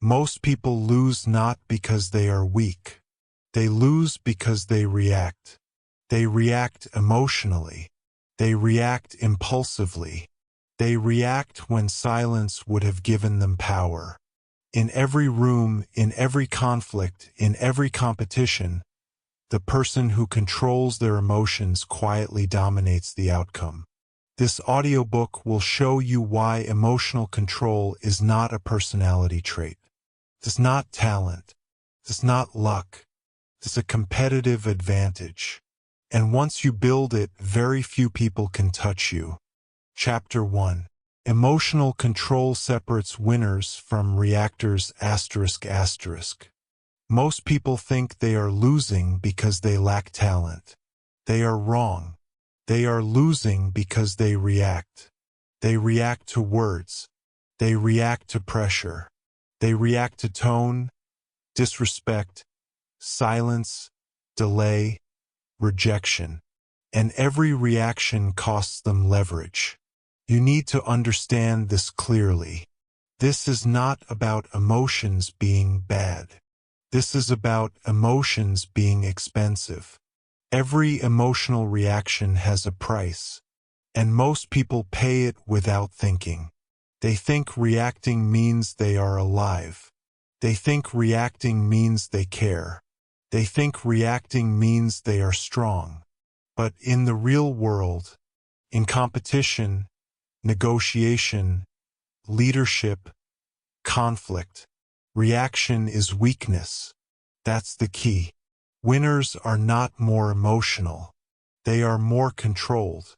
Most people lose not because they are weak. They lose because they react. They react emotionally. They react impulsively. They react when silence would have given them power. In every room, in every conflict, in every competition, the person who controls their emotions quietly dominates the outcome. This audiobook will show you why emotional control is not a personality trait. It's not talent. It's not luck. It's a competitive advantage. And once you build it, very few people can touch you. Chapter 1. Emotional control separates winners from reactors ***. Most people think they are losing because they lack talent. They are wrong. They are losing because they react. They react to words. They react to pressure. They react to tone, disrespect, silence, delay, rejection. And every reaction costs them leverage. You need to understand this clearly. This is not about emotions being bad. This is about emotions being expensive. Every emotional reaction has a price, and most people pay it without thinking. They think reacting means they are alive. They think reacting means they care. They think reacting means they are strong. But in the real world, in competition, negotiation, leadership, conflict, reaction is weakness. That's the key. Winners are not more emotional. They are more controlled.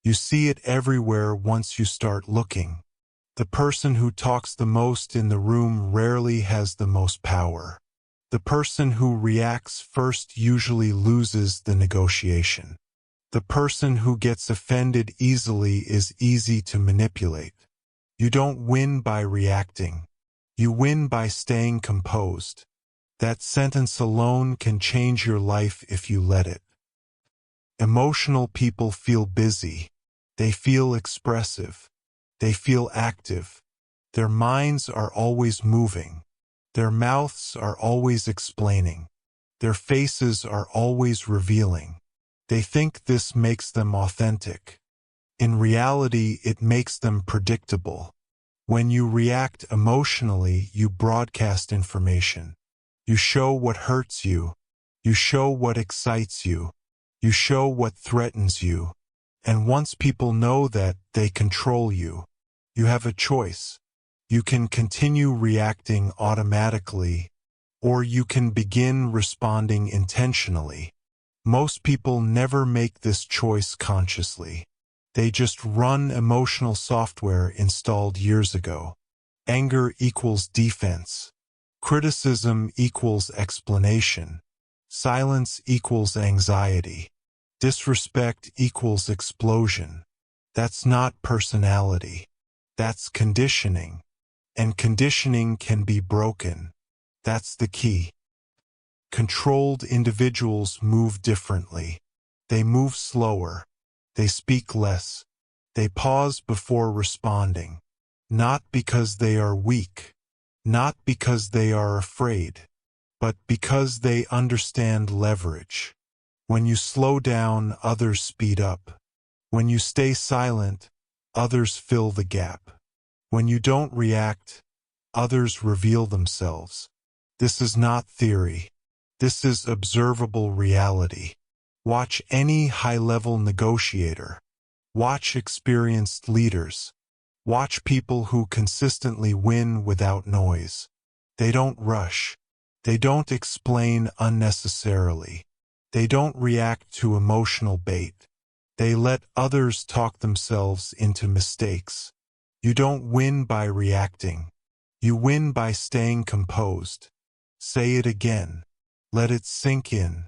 You see it everywhere once you start looking. The person who talks the most in the room rarely has the most power. The person who reacts first usually loses the negotiation. The person who gets offended easily is easy to manipulate. You don't win by reacting. You win by staying composed. That sentence alone can change your life if you let it. Emotional people feel busy. They feel expressive. They feel active. Their minds are always moving. Their mouths are always explaining. Their faces are always revealing. They think this makes them authentic. In reality, it makes them predictable. When you react emotionally, you broadcast information. You show what hurts you. You show what excites you. You show what threatens you. And once people know that, they control you. You have a choice. You can continue reacting automatically, or you can begin responding intentionally. Most people never make this choice consciously. They just run emotional software installed years ago. Anger equals defense. Criticism equals explanation. Silence equals anxiety. Disrespect equals explosion. That's not personality. That's conditioning. And conditioning can be broken. That's the key. Controlled individuals move differently. They move slower. They speak less. They pause before responding. Not because they are weak. Not because they are afraid. But because they understand leverage. When you slow down, others speed up. When you stay silent, others fill the gap. When you don't react, others reveal themselves. This is not theory. This is observable reality. Watch any high-level negotiator. Watch experienced leaders. Watch people who consistently win without noise. They don't rush. They don't explain unnecessarily. They don't react to emotional bait. They let others talk themselves into mistakes. You don't win by reacting. You win by staying composed. Say it again. Let it sink in.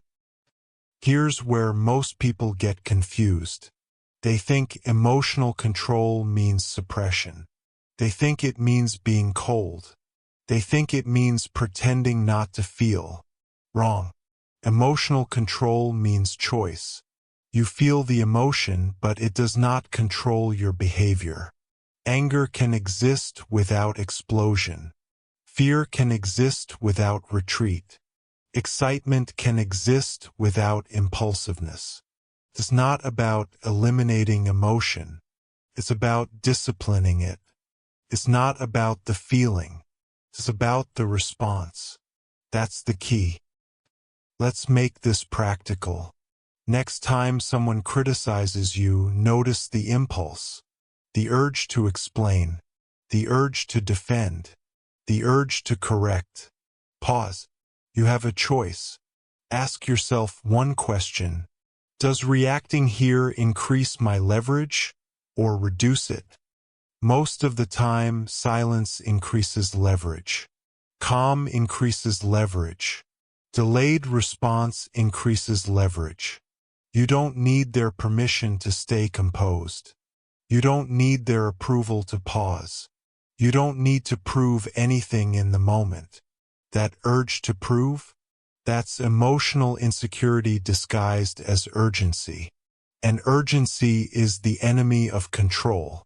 Here's where most people get confused. They think emotional control means suppression. They think it means being cold. They think it means pretending not to feel. Wrong. Emotional control means choice. You feel the emotion, but it does not control your behavior. Anger can exist without explosion. Fear can exist without retreat. Excitement can exist without impulsiveness. It's not about eliminating emotion. It's about disciplining it. It's not about the feeling. It's about the response. That's the key. Let's make this practical. Next time someone criticizes you, notice the impulse, the urge to explain, the urge to defend, the urge to correct. Pause. You have a choice. Ask yourself one question. Does reacting here increase my leverage or reduce it? Most of the time, silence increases leverage. Calm increases leverage. Delayed response increases leverage. You don't need their permission to stay composed. You don't need their approval to pause. You don't need to prove anything in the moment. That urge to prove? That's emotional insecurity disguised as urgency. And urgency is the enemy of control.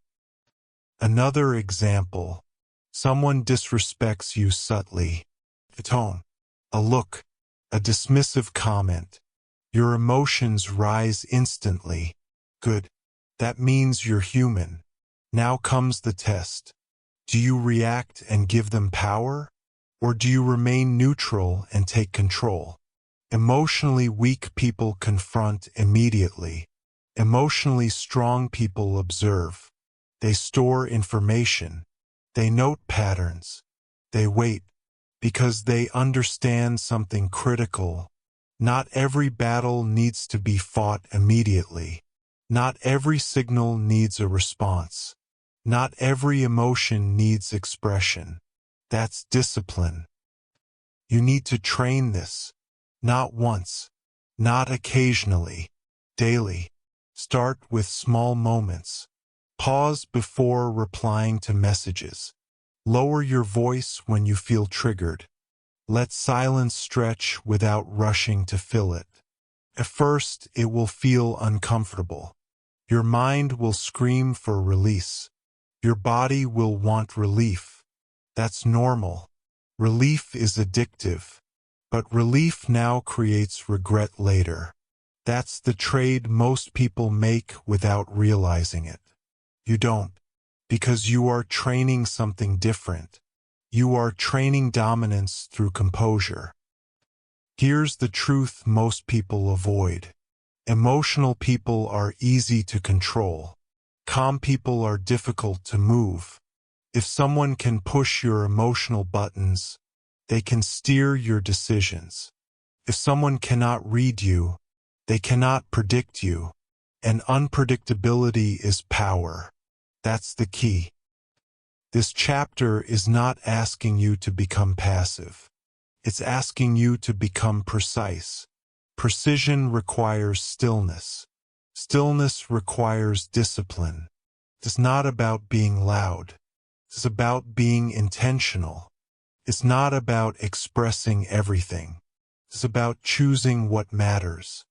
Another example. Someone disrespects you subtly. A tone, a look, a dismissive comment. Your emotions rise instantly. Good. That means you're human. Now comes the test. Do you react and give them power? Or do you remain neutral and take control? Emotionally weak people confront immediately. Emotionally strong people observe. They store information. They note patterns. They wait because they understand something critical. Not every battle needs to be fought immediately. Not every signal needs a response. Not every emotion needs expression. That's discipline. You need to train this. Not once. Not occasionally. Daily. Start with small moments. Pause before replying to messages. Lower your voice when you feel triggered. Let silence stretch without rushing to fill it. At first, it will feel uncomfortable. Your mind will scream for release. Your body will want relief. That's normal. Relief is addictive. But relief now creates regret later. That's the trade most people make without realizing it. You don't. Because you are training something different. You are training dominance through composure. Here's the truth most people avoid. Emotional people are easy to control. Calm people are difficult to move. If someone can push your emotional buttons, they can steer your decisions. If someone cannot read you, they cannot predict you. And unpredictability is power. That's the key. This chapter is not asking you to become passive. It's asking you to become precise. Precision requires stillness. Stillness requires discipline. It's not about being loud. It's about being intentional. It's not about expressing everything. It's about choosing what matters.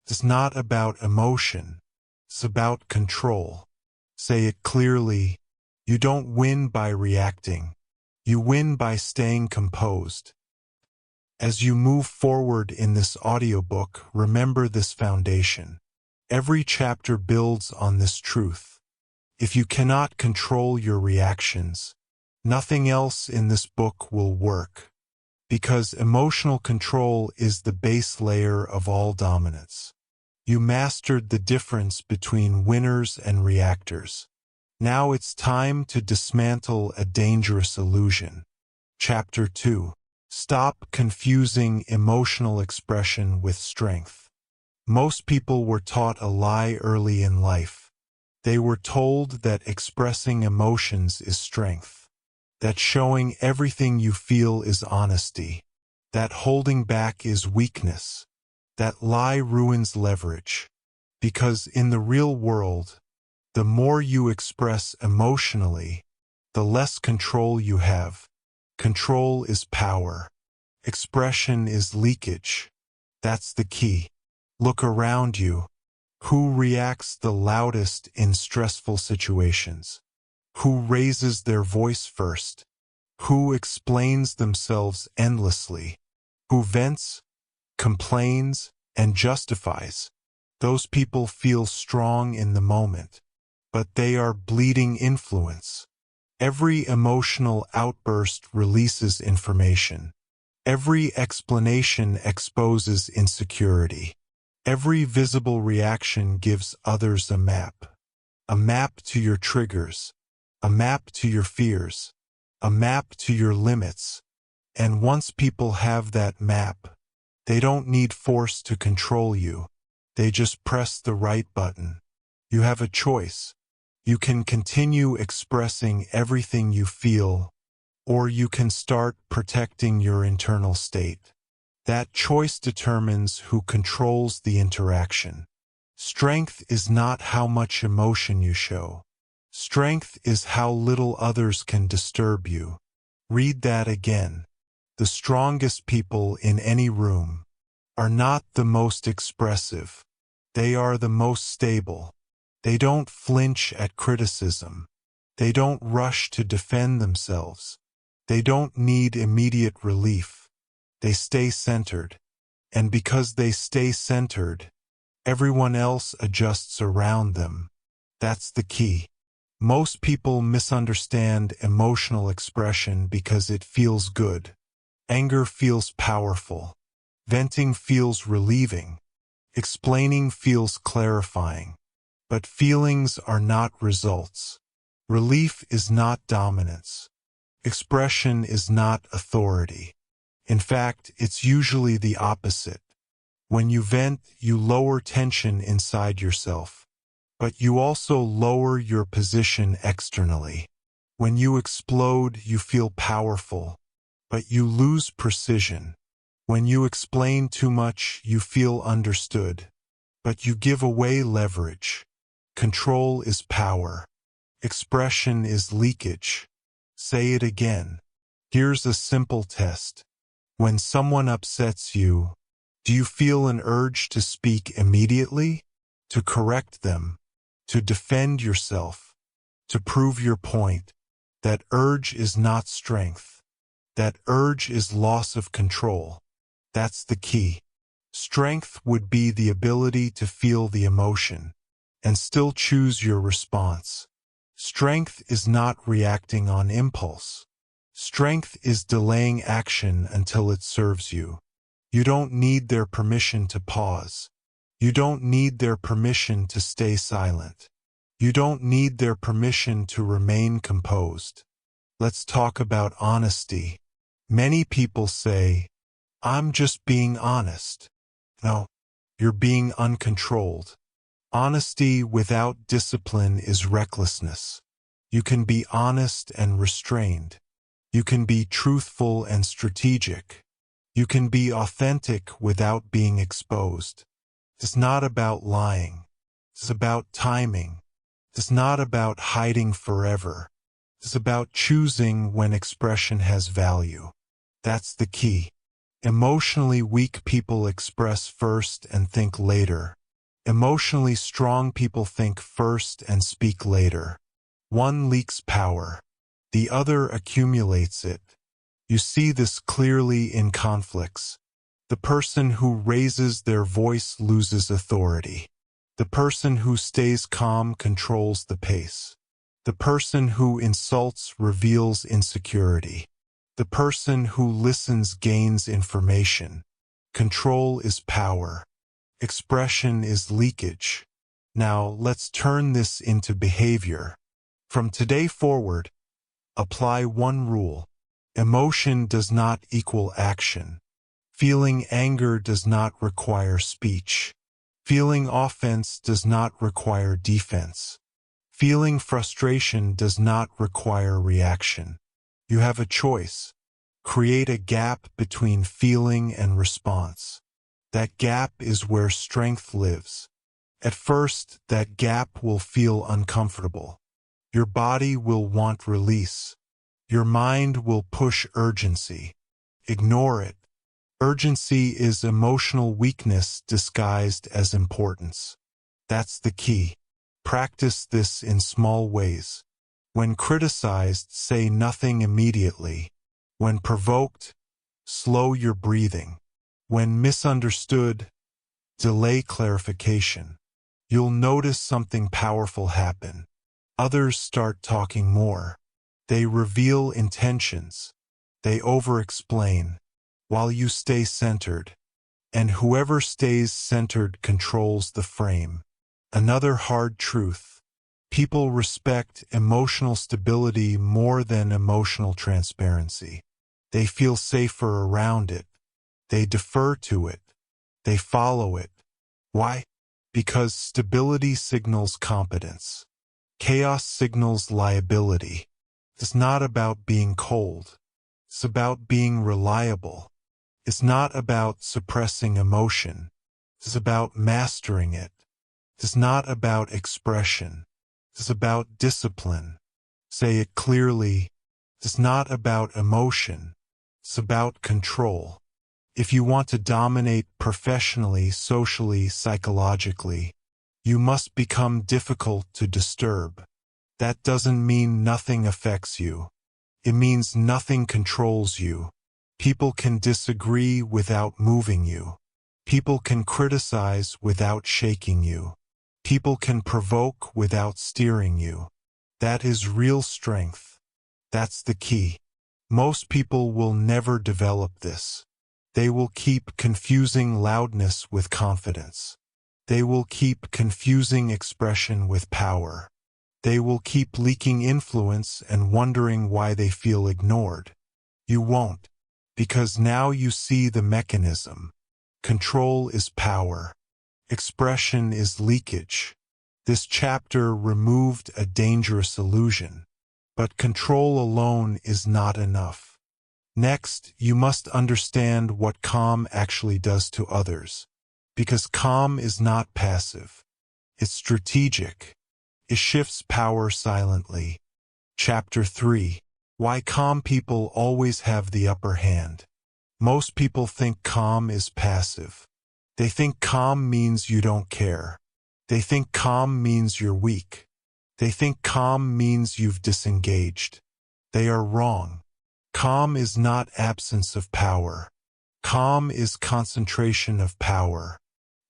It's not about emotion. It's about control. Say it clearly. You don't win by reacting. You win by staying composed. As you move forward in this audiobook, remember this foundation. Every chapter builds on this truth. If you cannot control your reactions, nothing else in this book will work. Because emotional control is the base layer of all dominance. You mastered the difference between winners and reactors. Now it's time to dismantle a dangerous illusion. Chapter 2. Stop confusing emotional expression with strength. Most people were taught a lie early in life. They were told that expressing emotions is strength. That showing everything you feel is honesty. That holding back is weakness. That lie ruins leverage. Because in the real world, the more you express emotionally, the less control you have. Control is power. Expression is leakage. That's the key. Look around you. Who reacts the loudest in stressful situations? Who raises their voice first? who explains themselves endlessly, who vents, complains, and justifies. Those people feel strong in the moment, but they are bleeding influence. Every emotional outburst releases information. Every explanation exposes insecurity. Every visible reaction gives others a map to your triggers, a map to your fears, a map to your limits. And once people have that map, they don't need force to control you. They just press the right button. You have a choice. You can continue expressing everything you feel, or you can start protecting your internal state. That choice determines who controls the interaction. Strength is not how much emotion you show. Strength is how little others can disturb you. Read that again. The strongest people in any room are not the most expressive. They are the most stable. They don't flinch at criticism. They don't rush to defend themselves. They don't need immediate relief. They stay centered. And because they stay centered, everyone else adjusts around them. That's the key. Most people misunderstand emotional expression because it feels good. Anger feels powerful. Venting feels relieving. Explaining feels clarifying. But feelings are not results. Relief is not dominance. Expression is not authority. In fact, it's usually the opposite. When you vent, you lower tension inside yourself. But you also lower your position externally. When you explode, you feel powerful, but you lose precision. When you explain too much, you feel understood, but you give away leverage. Control is power. Expression is leakage. Say it again. Here's a simple test. When someone upsets you, do you feel an urge to speak immediately? To correct them? To defend yourself? To prove your point? That urge is not strength. That urge is loss of control. That's the key. Strength would be the ability to feel the emotion and still choose your response. Strength is not reacting on impulse. Strength is delaying action until it serves you. You don't need their permission to pause. You don't need their permission to stay silent. You don't need their permission to remain composed. Let's talk about honesty. Many people say, "I'm just being honest." No, you're being uncontrolled. Honesty without discipline is recklessness. You can be honest and restrained. You can be truthful and strategic. You can be authentic without being exposed. It's not about lying. It's about timing. It's not about hiding forever. It's about choosing when expression has value. That's the key. Emotionally weak people express first and think later. Emotionally strong people think first and speak later. One leaks power. The other accumulates it. You see this clearly in conflicts. The person who raises their voice loses authority. The person who stays calm controls the pace. The person who insults reveals insecurity. The person who listens gains information. Control is power. Expression is leakage. Now let's turn this into behavior. From today forward, apply one rule. Emotion does not equal action. Feeling anger does not require speech. Feeling offense does not require defense. Feeling frustration does not require reaction. You have a choice. Create a gap between feeling and response. That gap is where strength lives. At first, that gap will feel uncomfortable. Your body will want release. Your mind will push urgency. Ignore it. Urgency is emotional weakness disguised as importance. That's the key. Practice this in small ways. When criticized, say nothing immediately. When provoked, slow your breathing. When misunderstood, delay clarification. You'll notice something powerful happen. Others start talking more. They reveal intentions. They over-explain, while you stay centered. And whoever stays centered controls the frame. Another hard truth. People respect emotional stability more than emotional transparency. They feel safer around it. They defer to it. They follow it. Why? Because stability signals competence. Chaos signals liability. It's not about being cold. It's about being reliable. It's not about suppressing emotion. It's about mastering it. It's not about expression. It's about discipline. Say it clearly. It's not about emotion. It's about control. If you want to dominate professionally, socially, psychologically, you must become difficult to disturb. That doesn't mean nothing affects you. It means nothing controls you. People can disagree without moving you. People can criticize without shaking you. People can provoke without steering you. That is real strength. That's the key. Most people will never develop this. They will keep confusing loudness with confidence. They will keep confusing expression with power. They will keep leaking influence and wondering why they feel ignored. You won't, because now you see the mechanism. Control is power. Expression is leakage. This chapter removed a dangerous illusion. But control alone is not enough. Next, you must understand what calm actually does to others. Because calm is not passive. It's strategic. It shifts power silently. Chapter 3. Why calm people always have the upper hand. Most people think calm is passive. They think calm means you don't care. They think calm means you're weak. They think calm means you've disengaged. They are wrong. Calm is not absence of power. Calm is concentration of power.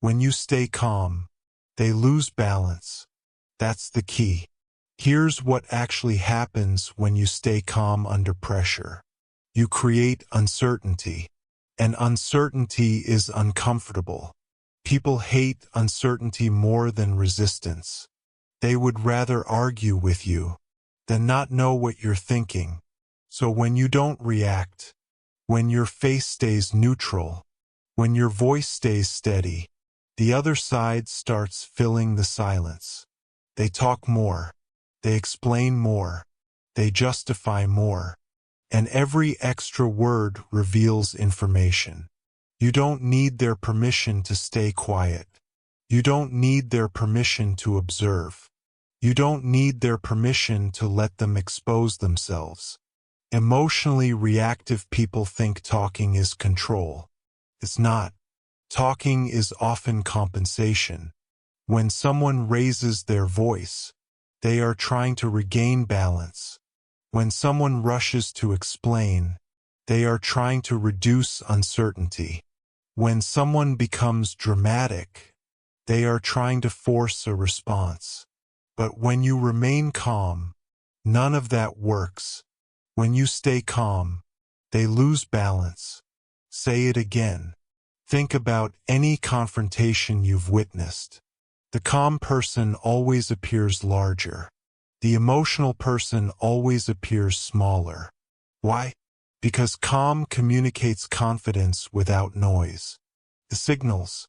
When you stay calm, they lose balance. That's the key. Here's what actually happens when you stay calm under pressure. You create uncertainty. And uncertainty is uncomfortable. People hate uncertainty more than resistance. They would rather argue with you than not know what you're thinking. So when you don't react, when your face stays neutral, when your voice stays steady, the other side starts filling the silence. They talk more. They explain more. They justify more. And every extra word reveals information. You don't need their permission to stay quiet. You don't need their permission to observe. You don't need their permission to let them expose themselves. Emotionally reactive people think talking is control. It's not. Talking is often compensation. When someone raises their voice, they are trying to regain balance. When someone rushes to explain, they are trying to reduce uncertainty. When someone becomes dramatic, they are trying to force a response. But when you remain calm, none of that works. When you stay calm, they lose balance. Say it again. Think about any confrontation you've witnessed. The calm person always appears larger. The emotional person always appears smaller. Why? Because calm communicates confidence without noise. It signals,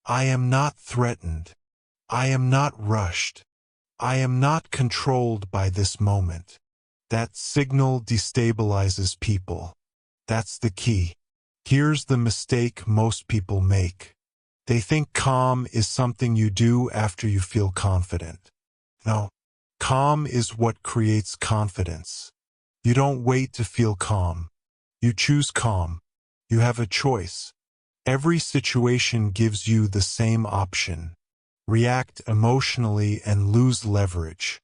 I am not threatened. I am not rushed. I am not controlled by this moment. That signal destabilizes people. That's the key. Here's the mistake most people make. They think calm is something you do after you feel confident. No. Calm is what creates confidence. You don't wait to feel calm. You choose calm. You have a choice. Every situation gives you the same option. React emotionally and lose leverage.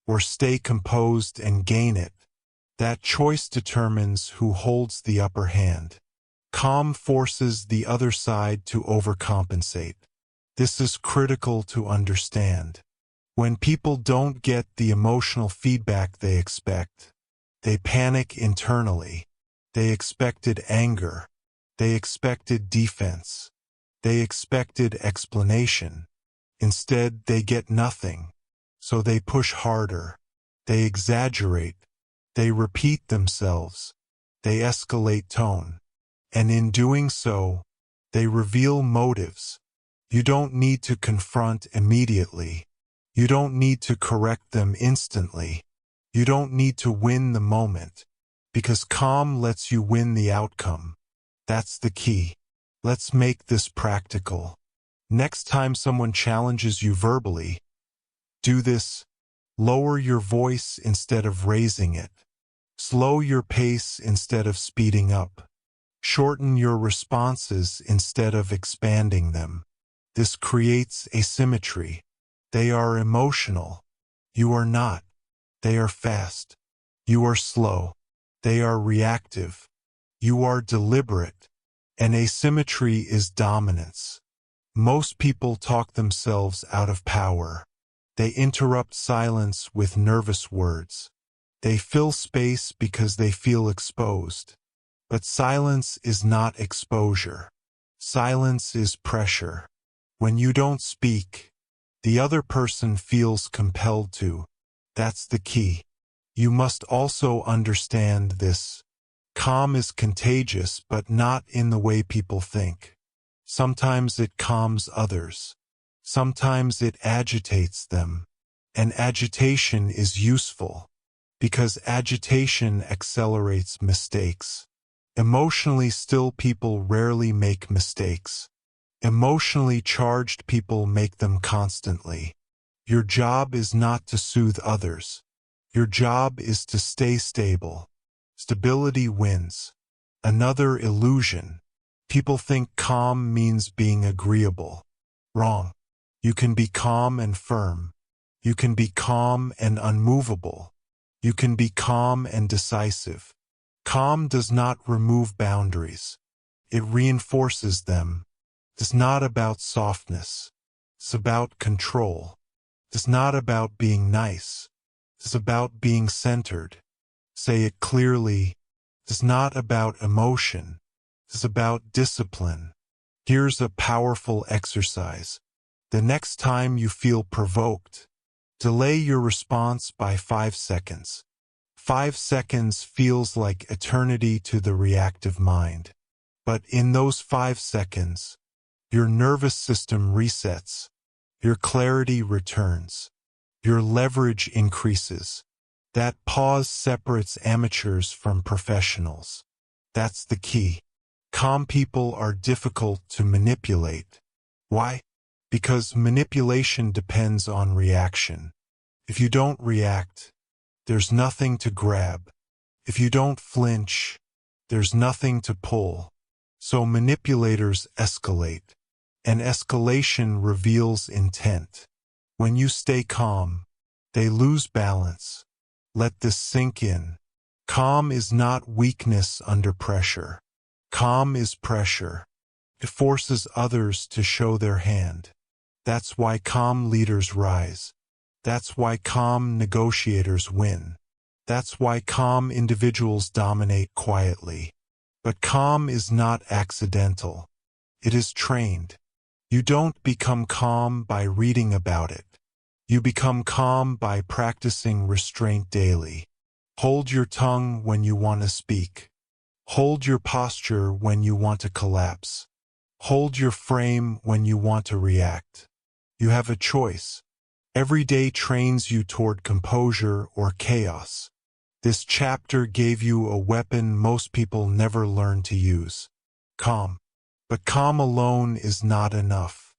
or stay composed and gain it. That choice determines who holds the upper hand. Calm forces the other side to overcompensate. This is critical to understand. When people don't get the emotional feedback they expect, they panic internally. They expected anger. They expected defense. They expected explanation. Instead, they get nothing. So they push harder. They exaggerate. They repeat themselves. They escalate tone. And in doing so, they reveal motives. You don't need to confront immediately. You don't need to correct them instantly. You don't need to win the moment, because calm lets you win the outcome. That's the key. Let's make this practical. Next time someone challenges you verbally, do this. Lower your voice instead of raising it. Slow your pace instead of speeding up. Shorten your responses instead of expanding them. This creates asymmetry. They are emotional. You are not. They are fast. You are slow. They are reactive. You are deliberate. And asymmetry is dominance. Most people talk themselves out of power. They interrupt silence with nervous words. They fill space because they feel exposed. But silence is not exposure. Silence is pressure. When you don't speak, the other person feels compelled to. That's the key. You must also understand this. Calm is contagious, but not in the way people think. Sometimes it calms others. Sometimes it agitates them. And agitation is useful, because agitation accelerates mistakes. Emotionally still people rarely make mistakes. Emotionally charged people make them constantly. Your job is not to soothe others. Your job is to stay stable. Stability wins. Another illusion. People think calm means being agreeable. Wrong. You can be calm and firm. You can be calm and unmovable. You can be calm and decisive. Calm does not remove boundaries. It reinforces them. It's not about softness. It's about control. It's not about being nice. It's about being centered. Say it clearly. It's not about emotion. It's about discipline. Here's a powerful exercise. The next time you feel provoked, delay your response by 5 seconds. 5 seconds feels like eternity to the reactive mind. But in those 5 seconds, your nervous system resets. Your clarity returns. Your leverage increases. That pause separates amateurs from professionals. That's the key. Calm people are difficult to manipulate. Why? Because manipulation depends on reaction. If you don't react, there's nothing to grab. If you don't flinch, there's nothing to pull. So manipulators escalate. And escalation reveals intent. When you stay calm, they lose balance. Let this sink in. Calm is not weakness under pressure. Calm is pressure. It forces others to show their hand. That's why calm leaders rise. That's why calm negotiators win. That's why calm individuals dominate quietly. But calm is not accidental. It is trained. You don't become calm by reading about it. You become calm by practicing restraint daily. Hold your tongue when you want to speak. Hold your posture when you want to collapse. Hold your frame when you want to react. You have a choice. Every day trains you toward composure or chaos. This chapter gave you a weapon most people never learn to use. Calm. But calm alone is not enough.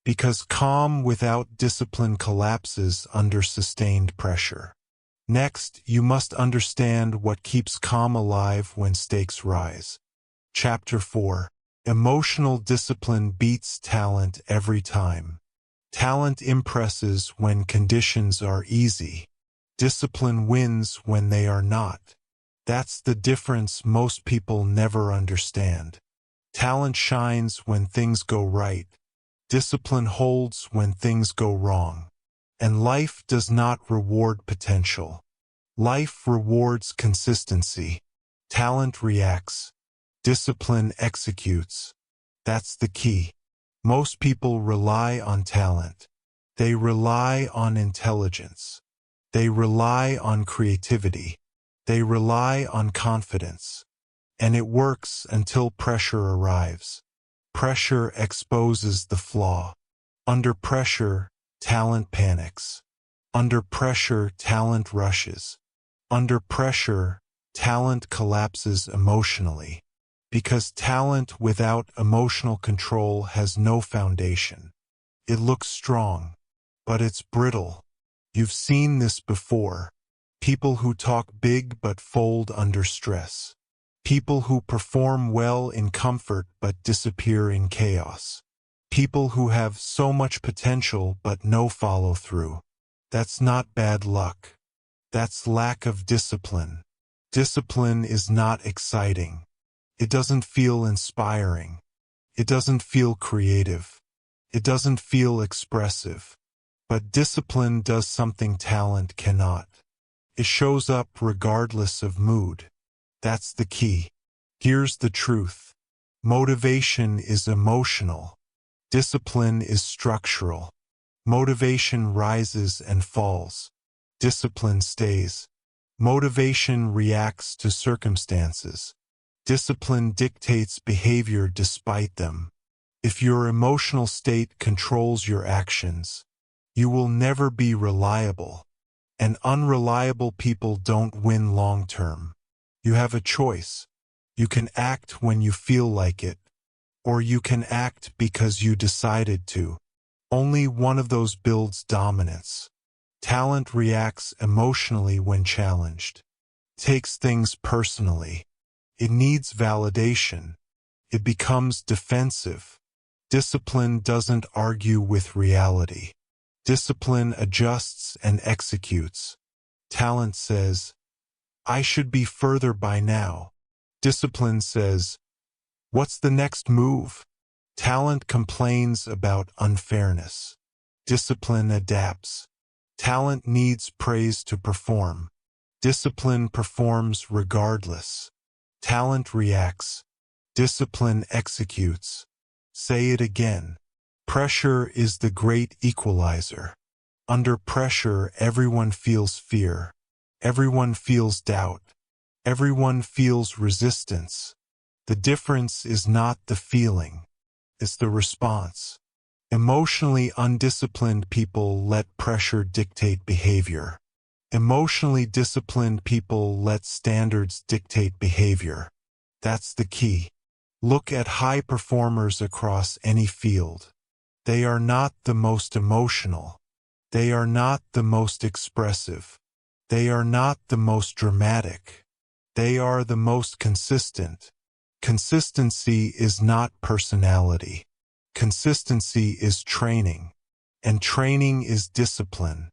Because calm without discipline collapses under sustained pressure. Next, you must understand what keeps calm alive when stakes rise. Chapter 4. Emotional discipline beats talent every time. Talent impresses when conditions are easy. Discipline wins when they are not. That's the difference most people never understand. Talent shines when things go right. Discipline holds when things go wrong. And life does not reward potential. Life rewards consistency. Talent reacts. Discipline executes. That's the key. Most people rely on talent. They rely on intelligence. They rely on creativity. They rely on confidence. And it works until pressure arrives. Pressure exposes the flaw. Under pressure, talent panics. Under pressure, talent rushes. Under pressure, talent collapses emotionally. Because talent without emotional control has no foundation. It looks strong, but it's brittle. You've seen this before. People who talk big but fold under stress. People who perform well in comfort but disappear in chaos. People who have so much potential but no follow-through. That's not bad luck. That's lack of discipline. Discipline is not exciting. It doesn't feel inspiring. It doesn't feel creative. It doesn't feel expressive. But discipline does something talent cannot. It shows up regardless of mood. That's the key. Here's the truth. Motivation is emotional. Discipline is structural. Motivation rises and falls. Discipline stays. Motivation reacts to circumstances. Discipline dictates behavior despite them. If your emotional state controls your actions, you will never be reliable. And unreliable people don't win long-term. You have a choice. You can act when you feel like it, or you can act because you decided to. Only one of those builds dominance. Talent reacts emotionally when challenged. Takes things personally. It needs validation. It becomes defensive. Discipline doesn't argue with reality. Discipline adjusts and executes. Talent says, I should be further by now. Discipline says, what's the next move? Talent complains about unfairness. Discipline adapts. Talent needs praise to perform. Discipline performs regardless. Talent reacts. Discipline executes. Say it again. Pressure is the great equalizer. Under pressure, everyone feels fear. Everyone feels doubt. Everyone feels resistance. The difference is not the feeling. It's the response. Emotionally undisciplined people let pressure dictate behavior. Emotionally disciplined people let standards dictate behavior. That's the key. Look at high performers across any field. They are not the most emotional. They are not the most expressive. They are not the most dramatic. They are the most consistent. Consistency is not personality. Consistency is training. And training is discipline.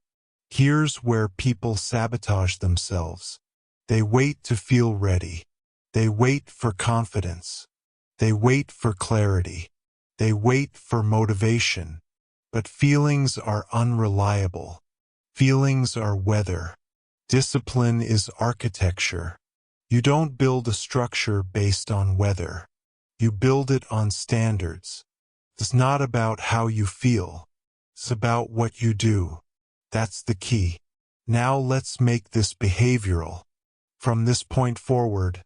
Here's where people sabotage themselves. They wait to feel ready. They wait for confidence. They wait for clarity. They wait for motivation. But feelings are unreliable. Feelings are weather. Discipline is architecture. You don't build a structure based on weather. You build it on standards. It's not about how you feel. It's about what you do. That's the key. Now let's make this behavioral. From this point forward,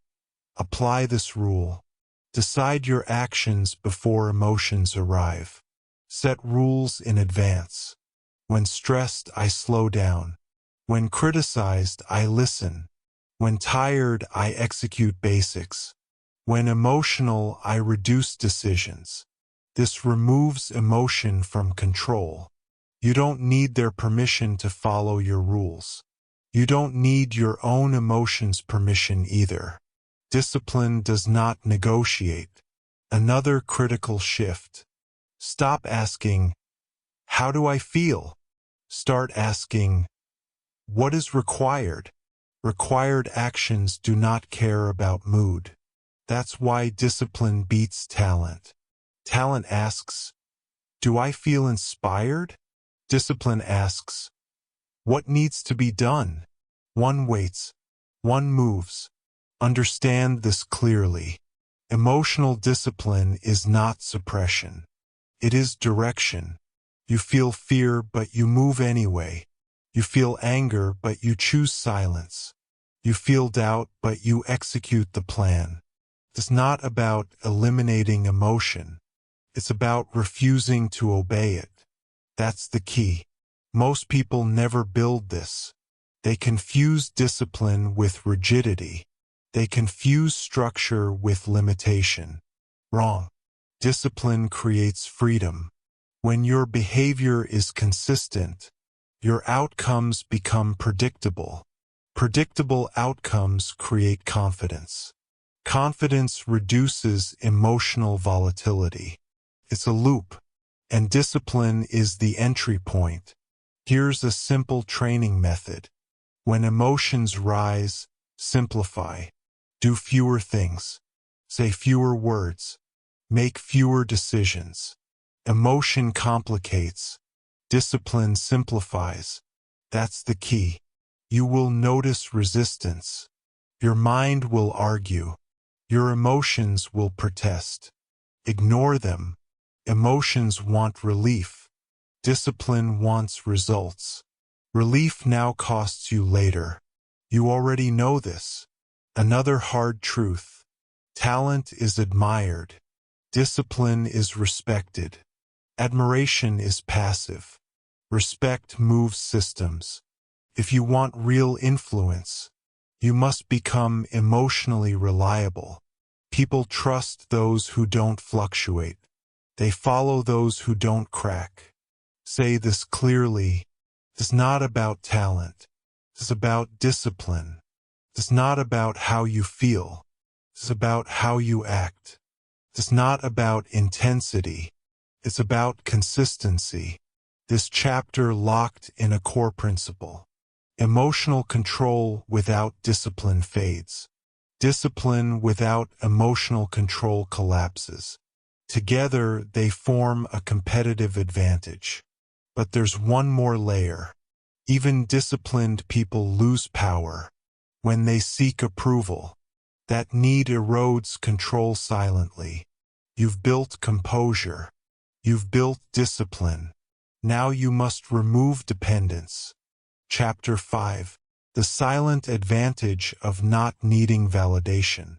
apply this rule. Decide your actions before emotions arrive. Set rules in advance. When stressed, I slow down. When criticized, I listen. When tired, I execute basics. When emotional, I reduce decisions. This removes emotion from control. You don't need their permission to follow your rules. You don't need your own emotions' permission either. Discipline does not negotiate. Another critical shift. Stop asking, how do I feel? Start asking, What is required? Required actions do not care about mood. That's why discipline beats talent. Talent asks, do I feel inspired? Discipline asks, what needs to be done? One waits. One moves. Understand this clearly. Emotional discipline is not suppression. It is direction. You feel fear, but you move anyway. You feel anger, but you choose silence. You feel doubt, but you execute the plan. It's not about eliminating emotion. It's about refusing to obey it. That's the key. Most people never build this. They confuse discipline with rigidity. They confuse structure with limitation. Wrong. Discipline creates freedom. When your behavior is consistent, your outcomes become predictable. Predictable outcomes create confidence. Confidence reduces emotional volatility. It's a loop, and discipline is the entry point. Here's a simple training method. When emotions rise, simplify. Do fewer things. Say fewer words. Make fewer decisions. Emotion complicates. Discipline simplifies. That's the key. You will notice resistance. Your mind will argue. Your emotions will protest. Ignore them. Emotions want relief. Discipline wants results. Relief now costs you later. You already know this. Another hard truth. Talent is admired. Discipline is respected. Admiration is passive. Respect moves systems. If you want real influence, you must become emotionally reliable. People trust those who don't fluctuate. They follow those who don't crack. Say this clearly. It's not about talent. It's about discipline. It's not about how you feel. It's about how you act. It's not about intensity. It's about consistency. This chapter locked in a core principle. Emotional control without discipline fades. Discipline without emotional control collapses. Together, they form a competitive advantage. But there's one more layer. Even disciplined people lose power. When they seek approval, that need erodes control silently. You've built composure. You've built discipline. Now you must remove dependence. Chapter 5. The silent advantage of not needing validation.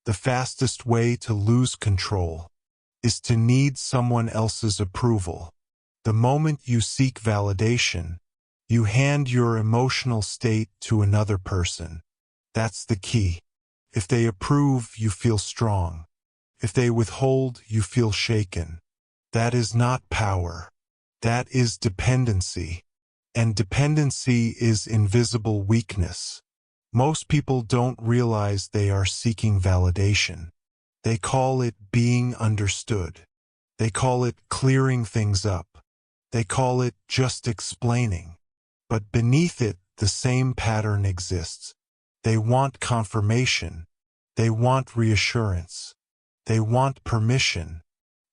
The fastest way to lose control is to need someone else's approval. The moment you seek validation, you hand your emotional state to another person. That's the key. If they approve, you feel strong. If they withhold, you feel shaken. That is not power. That is dependency. And dependency is invisible weakness. Most people don't realize they are seeking validation. They call it being understood. They call it clearing things up. They call it just explaining. But beneath it, the same pattern exists. They want confirmation. They want reassurance. They want permission.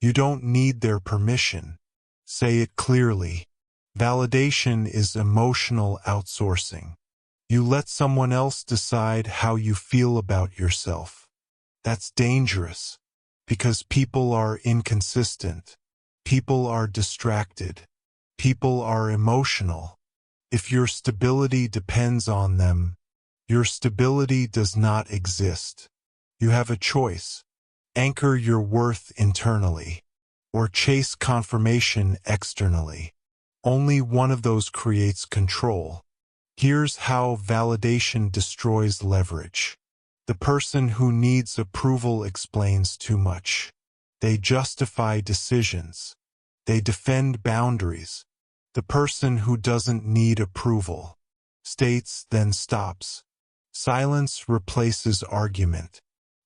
You don't need their permission. Say it clearly. Validation is emotional outsourcing. You let someone else decide how you feel about yourself. That's dangerous, because people are inconsistent. People are distracted. People are emotional. If your stability depends on them, your stability does not exist. You have a choice. Anchor your worth internally, or chase confirmation externally. Only one of those creates control. Here's how validation destroys leverage. The person who needs approval explains too much. They justify decisions. They defend boundaries. The person who doesn't need approval states, then stops. Silence replaces argument.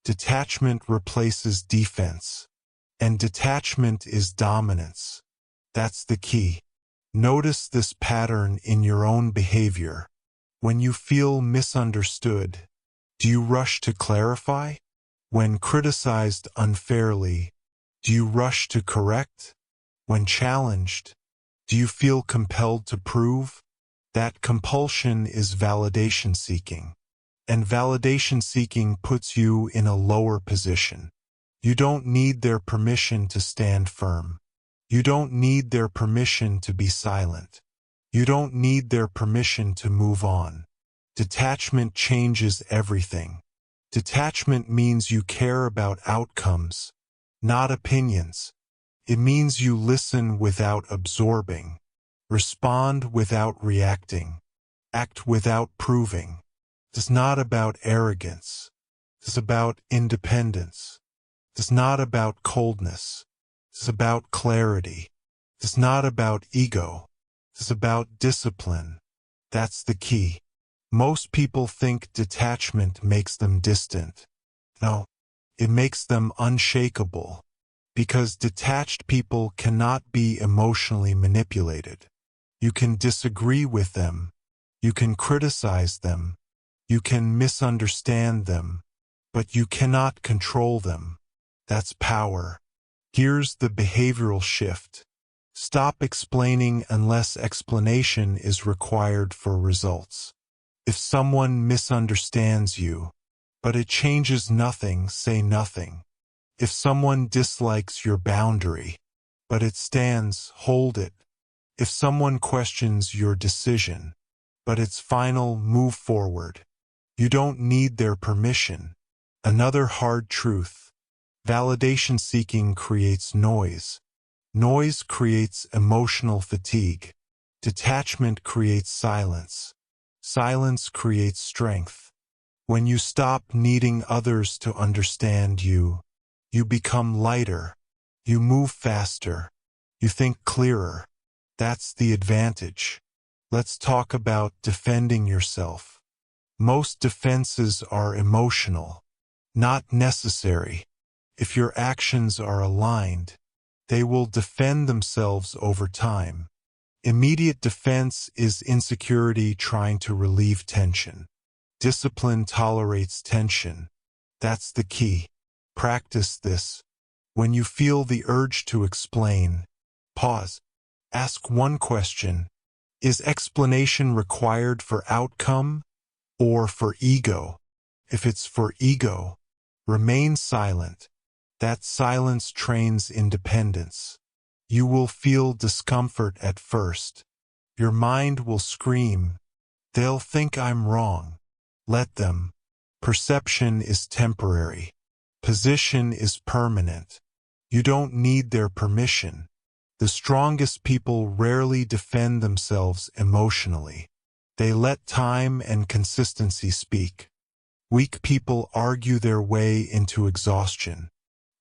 Detachment replaces defense. And detachment is dominance. That's the key. Notice this pattern in your own behavior. When you feel misunderstood, do you rush to clarify? When criticized unfairly, do you rush to correct? When challenged, do you feel compelled to prove? That compulsion is validation seeking, and validation seeking puts you in a lower position. You don't need their permission to stand firm. You don't need their permission to be silent. You don't need their permission to move on. Detachment changes everything. Detachment means you care about outcomes, not opinions. It means you listen without absorbing, respond without reacting, act without proving. It's not about arrogance. It's about independence. It's not about coldness. It's about clarity. It's not about ego. It's about discipline. That's the key. Most people think detachment makes them distant. No, it makes them unshakable. Because detached people cannot be emotionally manipulated. You can disagree with them. You can criticize them. You can misunderstand them. But you cannot control them. That's power. Here's the behavioral shift. Stop explaining unless explanation is required for results. If someone misunderstands you, but it changes nothing, say nothing. If someone dislikes your boundary, but it stands, hold it. If someone questions your decision, but it's final, move forward. You don't need their permission. Another hard truth. Validation seeking creates noise. Noise creates emotional fatigue. Detachment creates silence. Silence creates strength. When you stop needing others to understand you, you become lighter. You move faster. You think clearer. That's the advantage. Let's talk about defending yourself. Most defenses are emotional, not necessary. If your actions are aligned, they will defend themselves over time. Immediate defense is insecurity trying to relieve tension. Discipline tolerates tension. That's the key. Practice this. When you feel the urge to explain, pause. Ask one question. Is explanation required for outcome or for ego? If it's for ego, remain silent. That silence trains independence. You will feel discomfort at first. Your mind will scream, "They'll think I'm wrong." Let them. Perception is temporary. Position is permanent. You don't need their permission. The strongest people rarely defend themselves emotionally. They let time and consistency speak. Weak people argue their way into exhaustion.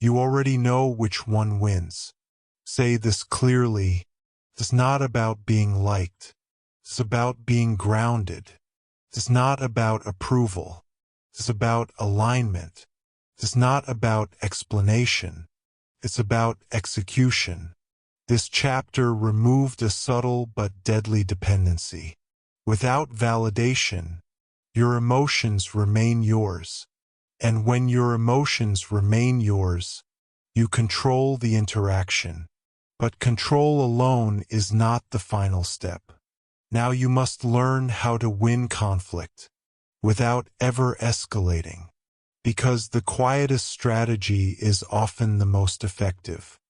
You already know which one wins. Say this clearly. It's not about being liked. It's about being grounded. It's not about approval. It's about alignment. It's not about explanation. It's about execution. This chapter removed a subtle but deadly dependency. Without validation, your emotions remain yours. And when your emotions remain yours, you control the interaction. But control alone is not the final step. Now you must learn how to win conflict without ever escalating. Because the quietest strategy is often the most effective.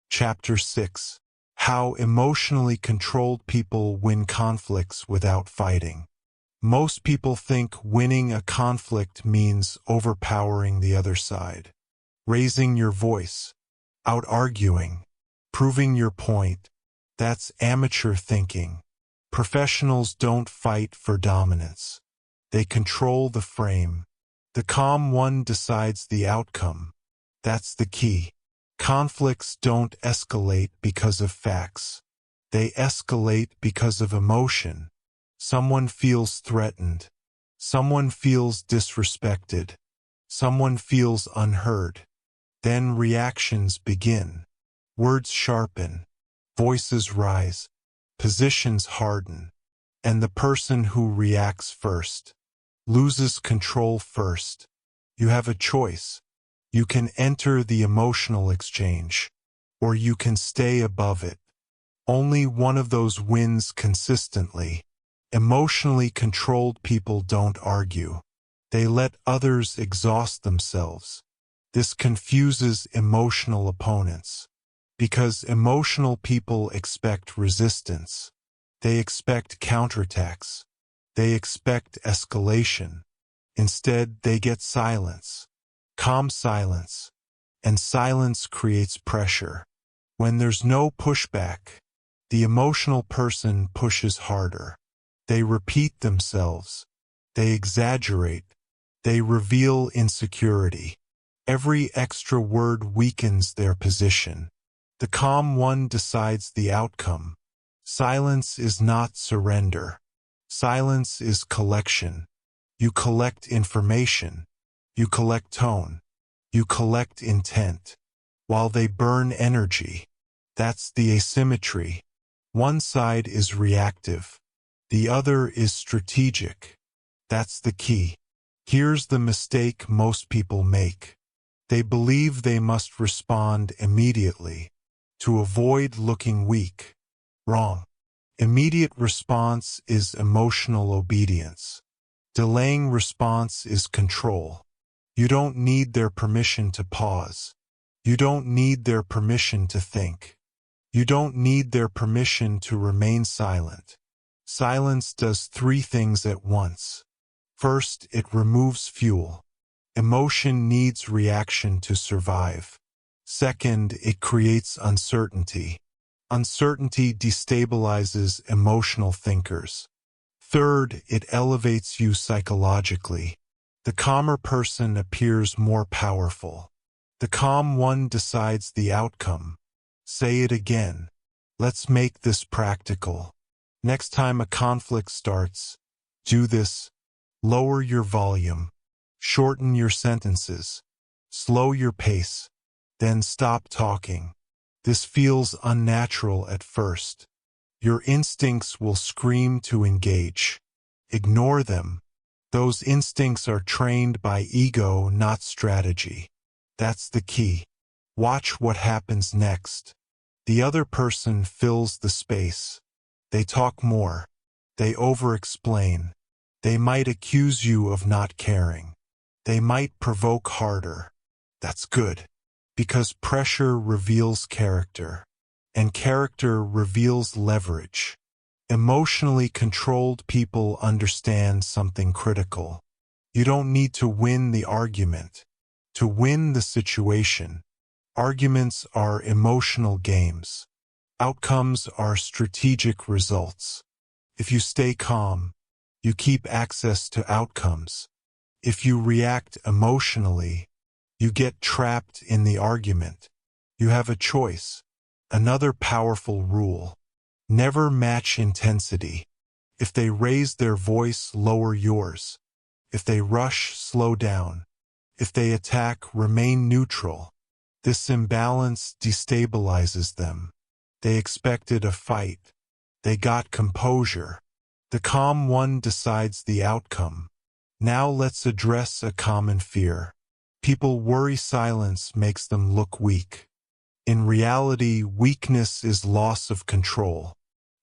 Chapter 6. How emotionally controlled people win conflicts without fighting. Most people think winning a conflict means overpowering the other side, raising your voice, out-arguing, proving your point. That's amateur thinking. Professionals don't fight for dominance. They control the frame. The calm one decides the outcome. That's the key. Conflicts don't escalate because of facts. They escalate because of emotion. Someone feels threatened. Someone feels disrespected. Someone feels unheard. Then reactions begin. Words sharpen. Voices rise. Positions harden. And the person who reacts first loses control first. You have a choice. You can enter the emotional exchange, or you can stay above it. Only one of those wins consistently. Emotionally controlled people don't argue. They let others exhaust themselves. This confuses emotional opponents, because emotional people expect resistance. They expect counterattacks. They expect escalation. Instead, they get silence. Calm silence. And silence creates pressure. When there's no pushback, the emotional person pushes harder. They repeat themselves. They exaggerate. They reveal insecurity. Every extra word weakens their position. The calm one decides the outcome. Silence is not surrender. Silence is collection. You collect information. You collect tone. You collect intent. While they burn energy. That's the asymmetry. One side is reactive. The other is strategic. That's the key. Here's the mistake most people make. They believe they must respond immediately to avoid looking weak. Wrong. Immediate response is emotional obedience. Delaying response is control. You don't need their permission to pause. You don't need their permission to think. You don't need their permission to remain silent. Silence does three things at once. First, it removes fuel. Emotion needs reaction to survive. Second, it creates uncertainty. Uncertainty destabilizes emotional thinkers. Third, it elevates you psychologically. The calmer person appears more powerful. The calm one decides the outcome. Say it again. Let's make this practical. Next time a conflict starts, do this. Lower your volume. Shorten your sentences. Slow your pace. Then stop talking. This feels unnatural at first. Your instincts will scream to engage. Ignore them. Those instincts are trained by ego, not strategy. That's the key. Watch what happens next. The other person fills the space. They talk more. They over-explain. They might accuse you of not caring. They might provoke harder. That's good. Because pressure reveals character. And character reveals leverage. Emotionally controlled people understand something critical. You don't need to win the argument. To win the situation. Arguments are emotional games. Outcomes are strategic results. If you stay calm, you keep access to outcomes. If you react emotionally, you get trapped in the argument. You have a choice. Another powerful rule. Never match intensity. If they raise their voice, lower yours. If they rush, slow down. If they attack, remain neutral. This imbalance destabilizes them. They expected a fight. They got composure. The calm one decides the outcome. Now let's address a common fear. People worry silence makes them look weak. In reality, weakness is loss of control.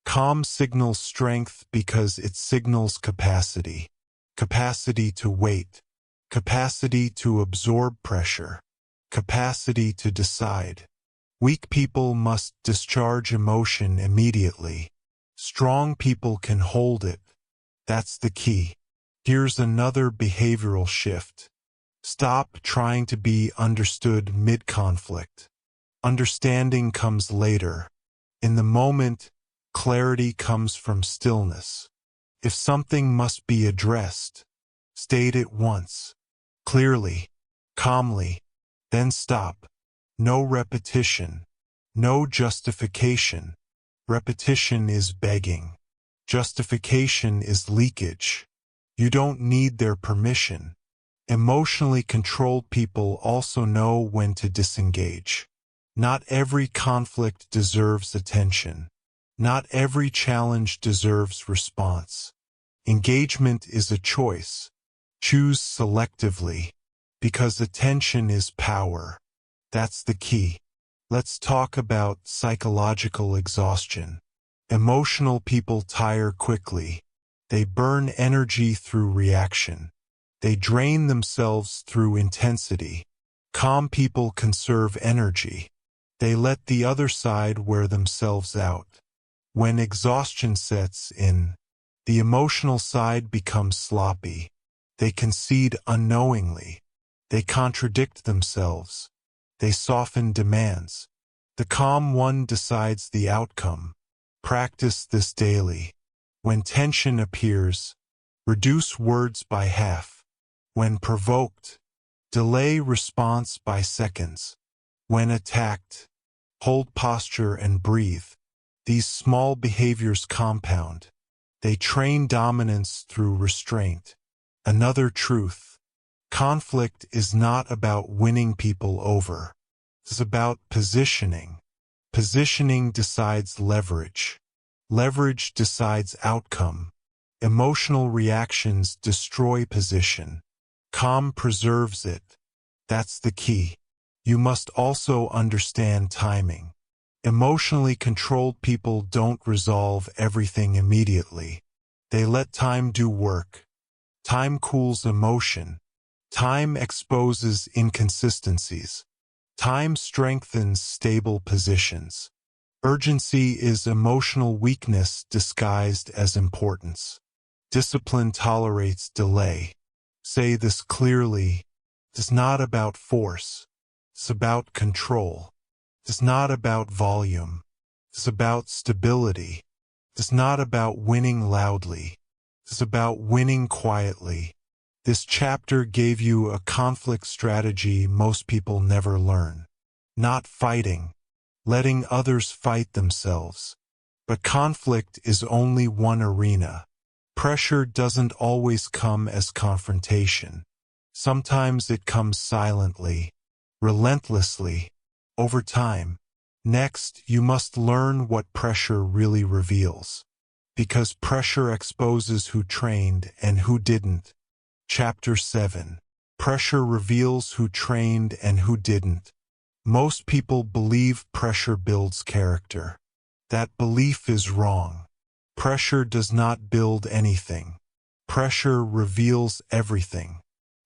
Calm signals strength because it signals capacity. Capacity to wait. Capacity to absorb pressure. Capacity to decide. Weak people must discharge emotion immediately. Strong people can hold it. That's the key. Here's another behavioral shift. Stop trying to be understood mid-conflict. Understanding comes later. In the moment, clarity comes from stillness. If something must be addressed, state it once. Clearly, calmly, then stop. No repetition. No justification. Repetition is begging. Justification is leakage. You don't need their permission. Emotionally controlled people also know when to disengage. Not every conflict deserves attention. Not every challenge deserves response. Engagement is a choice. Choose selectively, because attention is power. That's the key. Let's talk about psychological exhaustion. Emotional people tire quickly. They burn energy through reaction. They drain themselves through intensity. Calm people conserve energy. They let the other side wear themselves out. When exhaustion sets in, the emotional side becomes sloppy. They concede unknowingly. They contradict themselves. They soften demands. The calm one decides the outcome. Practice this daily. When tension appears, reduce words by half. When provoked, delay response by seconds. When attacked, hold posture and breathe. These small behaviors compound. They train dominance through restraint. Another truth. Conflict is not about winning people over. It's about positioning. Positioning decides leverage. Leverage decides outcome. Emotional reactions destroy position. Calm preserves it. That's the key. You must also understand timing. Emotionally controlled people don't resolve everything immediately. They let time do work. Time cools emotion. Time exposes inconsistencies. Time strengthens stable positions. Urgency is emotional weakness disguised as importance. Discipline tolerates delay. Say this clearly. It's not about force. It's about control. It's not about volume. It's about stability. It's not about winning loudly. It's about winning quietly. This chapter gave you a conflict strategy most people never learn. Not fighting, letting others fight themselves. But conflict is only one arena. Pressure doesn't always come as confrontation. Sometimes it comes silently, relentlessly, over time. Next, you must learn what pressure really reveals. Because pressure exposes who trained and who didn't. Chapter 7. Pressure reveals who trained and who didn't. Most people believe pressure builds character. That belief is wrong. Pressure does not build anything. Pressure reveals everything.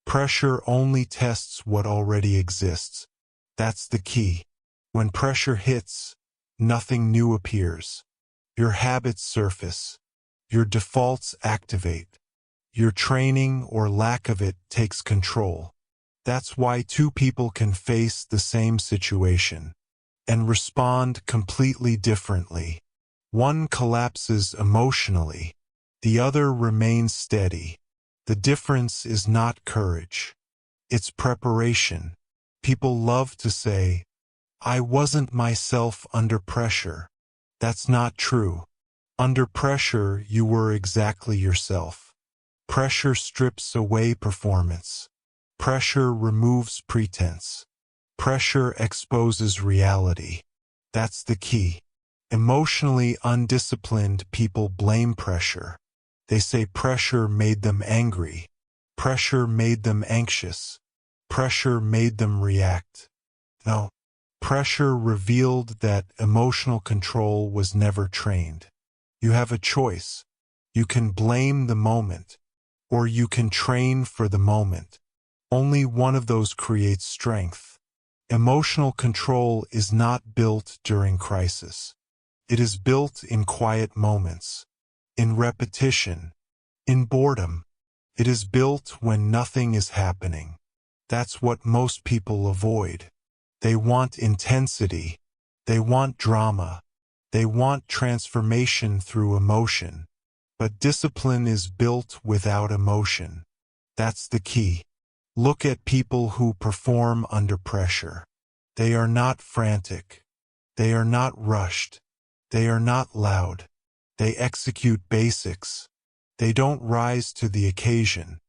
Pressure only tests what already exists. That's the key. When pressure hits, nothing new appears. Your habits surface. Your defaults activate. Your training or lack of it takes control. That's why two people can face the same situation and respond completely differently. One collapses emotionally. The other remains steady. The difference is not courage. It's preparation. People love to say, "I wasn't myself under pressure." That's not true. Under pressure, you were exactly yourself. Pressure strips away performance. Pressure removes pretense. Pressure exposes reality. That's the key. Emotionally undisciplined people blame pressure. They say pressure made them angry. Pressure made them anxious. Pressure made them react. No. Pressure revealed that emotional control was never trained. You have a choice. You can blame the moment, or you can train for the moment. Only one of those creates strength. Emotional control is not built during crisis. It is built in quiet moments, in repetition, in boredom. It is built when nothing is happening. That's what most people avoid. They want intensity. They want drama. They want transformation through emotion. But discipline is built without emotion. That's the key. Look at people who perform under pressure. They are not frantic. They are not rushed. They are not loud. They execute basics. They don't rise to the occasion.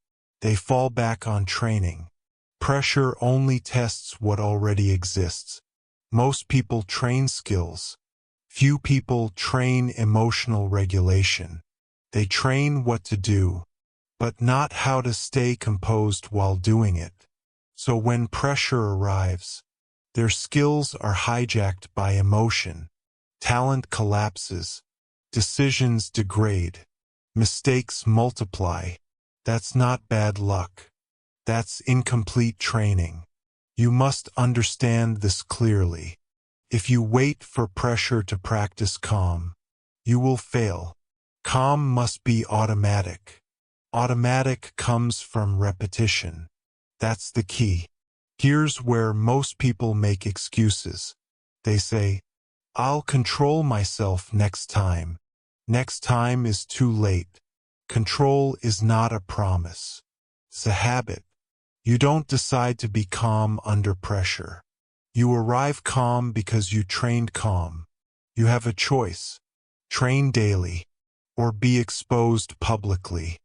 They fall back on training. Pressure only tests what already exists. Most people train skills. Few people train emotional regulation. They train what to do, but not how to stay composed while doing it. So when pressure arrives, their skills are hijacked by emotion. Talent collapses. Decisions degrade. Mistakes multiply. That's not bad luck. That's incomplete training. You must understand this clearly. If you wait for pressure to practice calm, you will fail. Calm must be automatic. Automatic comes from repetition. That's the key. Here's where most people make excuses. They say, "I'll control myself next time." Next time is too late. Control is not a promise. It's a habit. You don't decide to be calm under pressure. You arrive calm because you trained calm. You have a choice. Train daily, or be exposed publicly.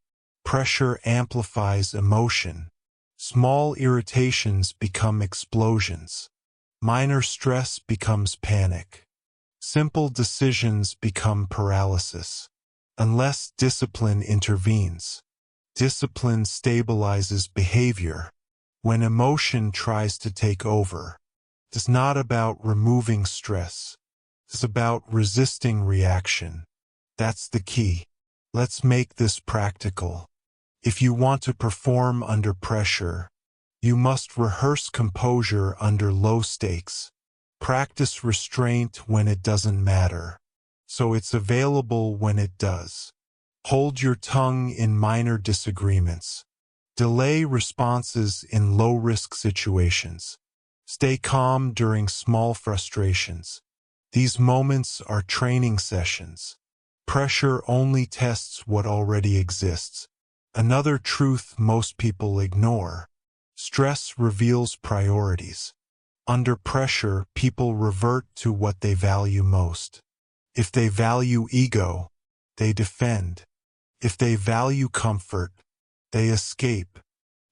Pressure amplifies emotion. Small irritations become explosions. Minor stress becomes panic. Simple decisions become paralysis. Unless discipline intervenes. Discipline stabilizes behavior. When emotion tries to take over, it's not about removing stress. It's about resisting reaction. That's the key. Let's make this practical. If you want to perform under pressure, you must rehearse composure under low stakes. Practice restraint when it doesn't matter, so it's available when it does. Hold your tongue in minor disagreements. Delay responses in low-risk situations. Stay calm during small frustrations. These moments are training sessions. Pressure only tests what already exists. Another truth most people ignore. Stress reveals priorities. Under pressure, people revert to what they value most. If they value ego, they defend. If they value comfort, they escape.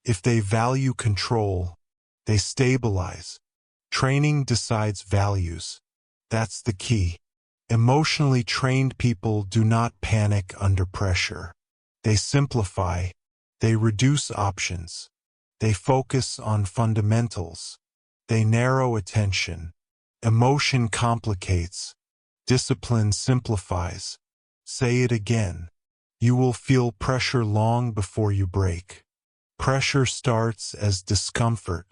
If they value control, they stabilize. Training decides values. That's the key. Emotionally trained people do not panic under pressure. They simplify. They reduce options. They focus on fundamentals. They narrow attention. Emotion complicates. Discipline simplifies. Say it again. You will feel pressure long before you break. Pressure starts as discomfort,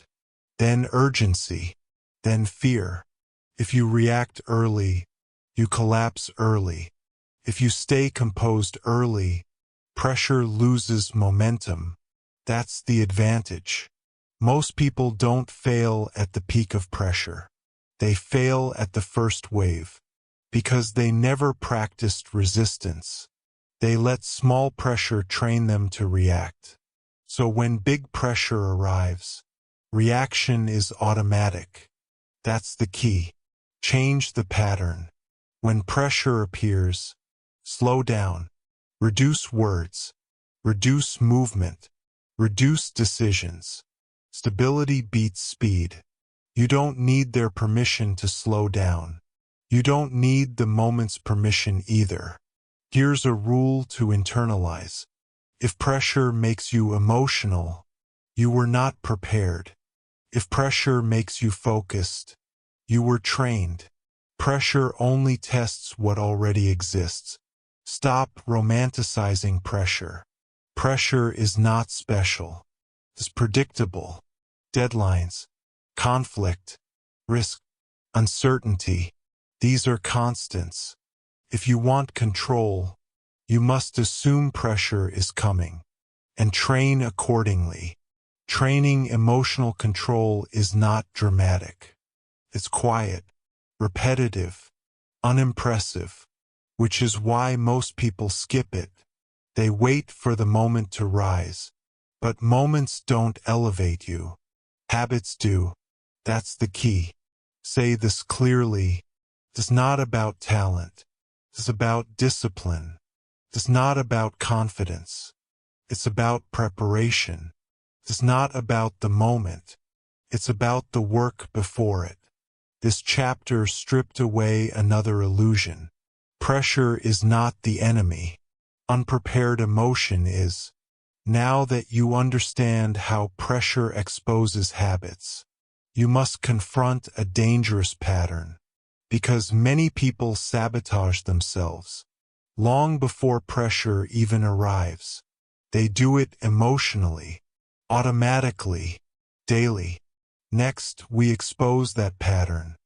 then urgency, then fear. If you react early, you collapse early. If you stay composed early, pressure loses momentum. That's the advantage. Most people don't fail at the peak of pressure. They fail at the first wave, because they never practiced resistance. They let small pressure train them to react. So when big pressure arrives, reaction is automatic. That's the key. Change the pattern. When pressure appears, slow down. Reduce words. Reduce movement. Reduce decisions. Stability beats speed. You don't need their permission to slow down. You don't need the moment's permission either. Here's a rule to internalize. If pressure makes you emotional, you were not prepared. If pressure makes you focused, you were trained. Pressure only tests what already exists. Stop romanticizing pressure. Pressure is not special. It's predictable. Deadlines, conflict, risk, uncertainty. These are constants. If you want control, you must assume pressure is coming and train accordingly. Training emotional control is not dramatic. It's quiet, repetitive, unimpressive, which is why most people skip it. They wait for the moment to rise. But moments don't elevate you. Habits do. That's the key. Say this clearly. It's not about talent. It's about discipline. It's not about confidence. It's about preparation. It's not about the moment. It's about the work before it. This chapter stripped away another illusion. Pressure is not the enemy. Unprepared emotion is. Now that you understand how pressure exposes habits, you must confront a dangerous pattern. Because many people sabotage themselves long before pressure even arrives. They do it emotionally, automatically, daily. Next, we expose that pattern.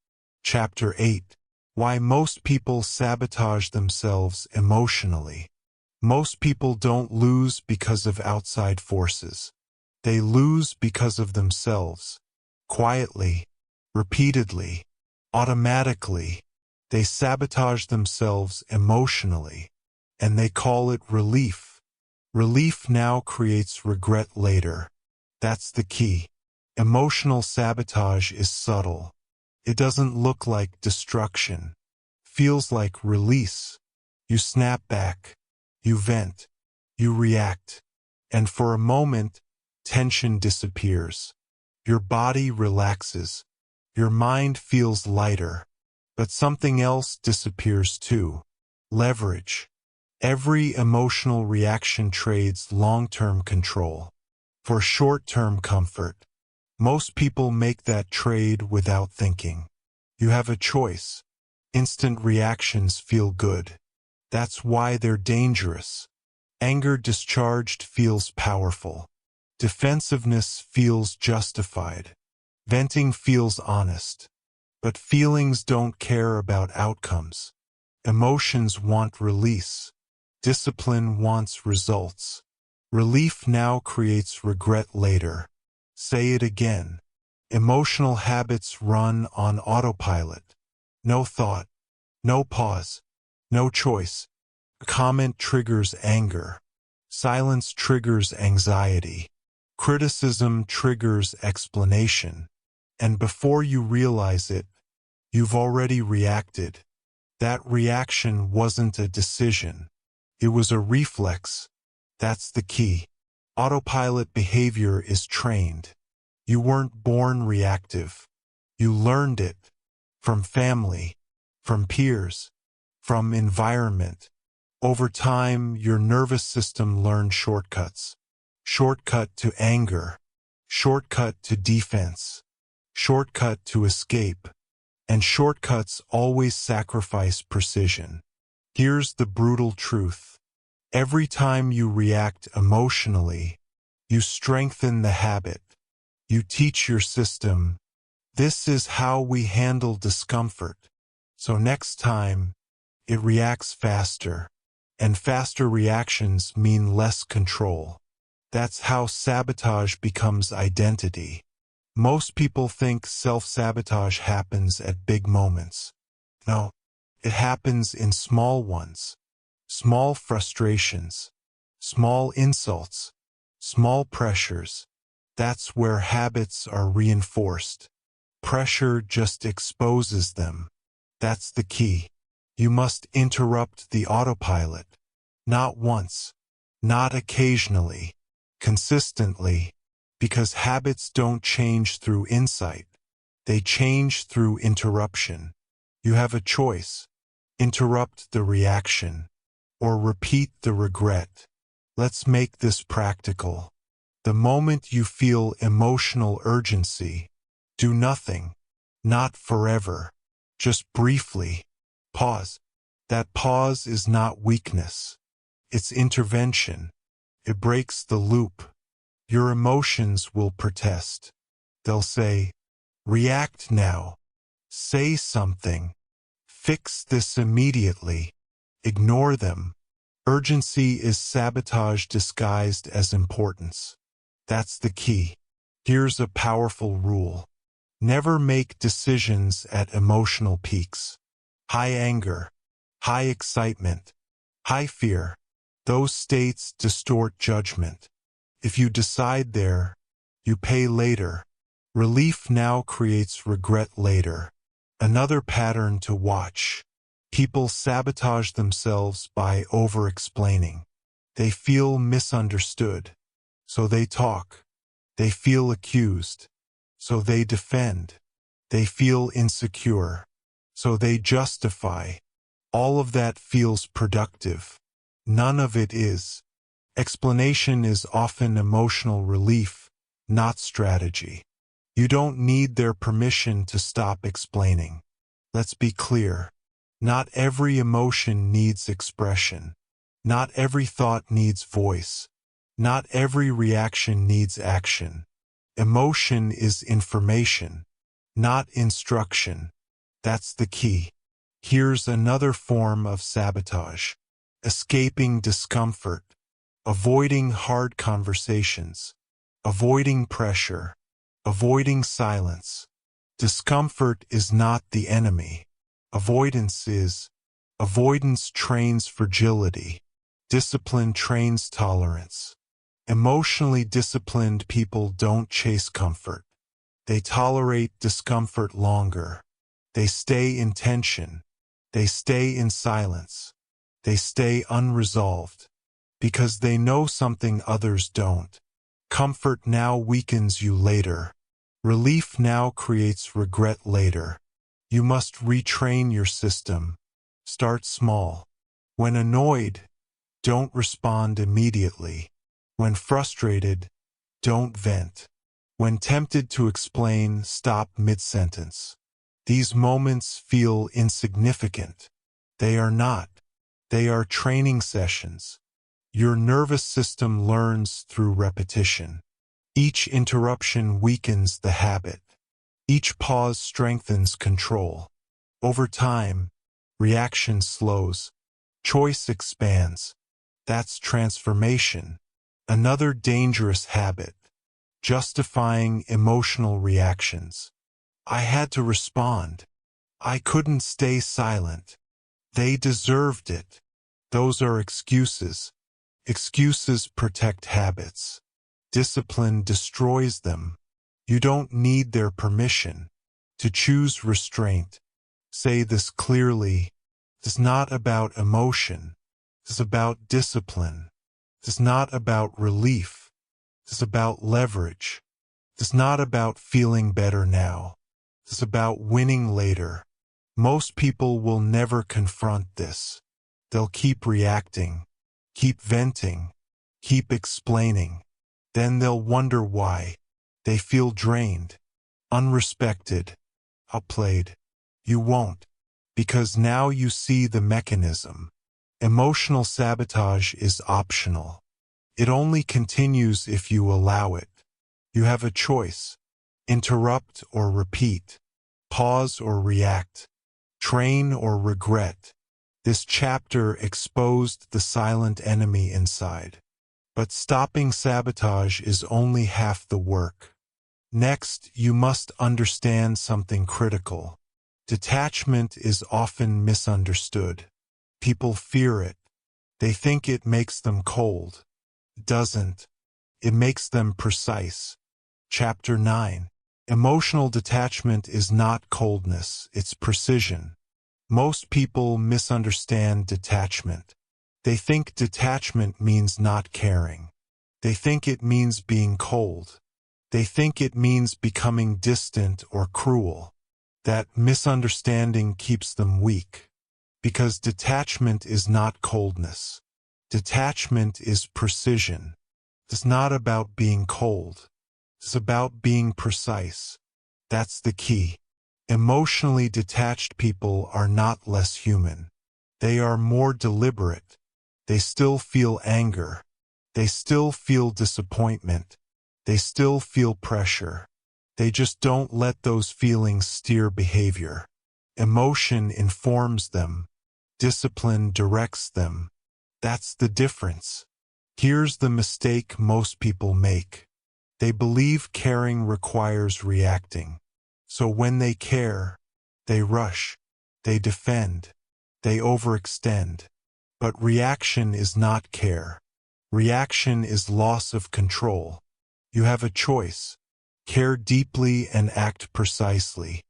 Chapter 8. Why most people sabotage themselves emotionally. Most people don't lose because of outside forces. They lose because of themselves. Quietly, repeatedly, automatically. They sabotage themselves emotionally, and they call it relief. Relief now creates regret later. That's the key. Emotional sabotage is subtle. It doesn't look like destruction. Feels like release. You snap back. You vent. You react. And for a moment, tension disappears. Your body relaxes. Your mind feels lighter. But something else disappears too. Leverage. Every emotional reaction trades long-term control for short-term comfort. Most people make that trade without thinking. You have a choice. Instant reactions feel good. That's why they're dangerous. Anger discharged feels powerful. Defensiveness feels justified. Venting feels honest. But feelings don't care about outcomes. Emotions want release. Discipline wants results. Relief now creates regret later. Say it again. Emotional habits run on autopilot. No thought. No pause. No choice. A comment triggers anger. Silence triggers anxiety. Criticism triggers explanation. And before you realize it, you've already reacted. That reaction wasn't a decision. It was a reflex. That's the key. Autopilot behavior is trained. You weren't born reactive. You learned it. From family. From peers. From environment. Over time, your nervous system learned shortcuts. Shortcut to anger. Shortcut to defense. Shortcut to escape. And shortcuts always sacrifice precision. Here's the brutal truth. Every time you react emotionally, you strengthen the habit. You teach your system, this is how we handle discomfort. So next time, it reacts faster. And faster reactions mean less control. That's how sabotage becomes identity. Most people think self-sabotage happens at big moments. No, it happens in small ones. Small frustrations. Small insults. Small pressures. That's where habits are reinforced. Pressure just exposes them. That's the key. You must interrupt the autopilot. Not once. Not occasionally. Consistently. Because habits don't change through insight. They change through interruption. You have a choice. Interrupt the reaction. Or repeat the regret. Let's make this practical. The moment you feel emotional urgency, do nothing. Not forever. Just briefly. Pause. That pause is not weakness. It's intervention. It breaks the loop. Your emotions will protest. They'll say, react now. Say something. Fix this immediately. Ignore them. Urgency is sabotage disguised as importance. That's the key. Here's a powerful rule. Never make decisions at emotional peaks. High anger, high excitement, high fear. Those states distort judgment. If you decide there, you pay later. Relief now creates regret later. Another pattern to watch. People sabotage themselves by over-explaining. They feel misunderstood, so they talk. They feel accused, so they defend. They feel insecure, so they justify. All of that feels productive. None of it is. Explanation is often emotional relief, not strategy. You don't need their permission to stop explaining. Let's be clear. Not every emotion needs expression. Not every thought needs voice. Not every reaction needs action. Emotion is information, not instruction. That's the key. Here's another form of sabotage. Escaping discomfort. Avoiding hard conversations. Avoiding pressure. Avoiding silence. Discomfort is not the enemy. Avoidance is. Avoidance trains fragility. Discipline trains tolerance. Emotionally disciplined people don't chase comfort. They tolerate discomfort longer. They stay in tension. They stay in silence. They stay unresolved. Because they know something others don't. Comfort now weakens you later. Relief now creates regret later. You must retrain your system. Start small. When annoyed, don't respond immediately. When frustrated, don't vent. When tempted to explain, stop mid-sentence. These moments feel insignificant. They are not. They are training sessions. Your nervous system learns through repetition. Each interruption weakens the habit. Each pause strengthens control. Over time, reaction slows. Choice expands. That's transformation. Another dangerous habit. Justifying emotional reactions. I had to respond. I couldn't stay silent. They deserved it. Those are excuses. Excuses protect habits. Discipline destroys them. You don't need their permission. To choose restraint. Say this clearly. It's not about emotion. It's about discipline. It's not about relief. It's about leverage. It's not about feeling better now. It's about winning later. Most people will never confront this. They'll keep reacting, keep venting, keep explaining. Then they'll wonder why. They feel drained, unrespected, outplayed. You won't, because now you see the mechanism. Emotional sabotage is optional. It only continues if you allow it. You have a choice. Interrupt or repeat. Pause or react. Train or regret. This chapter exposed the silent enemy inside. But stopping sabotage is only half the work. Next, you must understand something critical. Detachment is often misunderstood. People fear it. They think it makes them cold. It doesn't. It makes them precise. Chapter 9. Emotional detachment is not coldness, it's precision. Most people misunderstand detachment. They think detachment means not caring. They think it means being cold. They think it means becoming distant or cruel. That misunderstanding keeps them weak. Because detachment is not coldness. Detachment is precision. It's not about being cold. It's about being precise. That's the key. Emotionally detached people are not less human. They are more deliberate. They still feel anger. They still feel disappointment. They still feel pressure. They just don't let those feelings steer behavior. Emotion informs them. Discipline directs them. That's the difference. Here's the mistake most people make. They believe caring requires reacting. So when they care, they rush, they defend, they overextend. But reaction is not care. Reaction is loss of control. You have a choice. Care deeply and act precisely.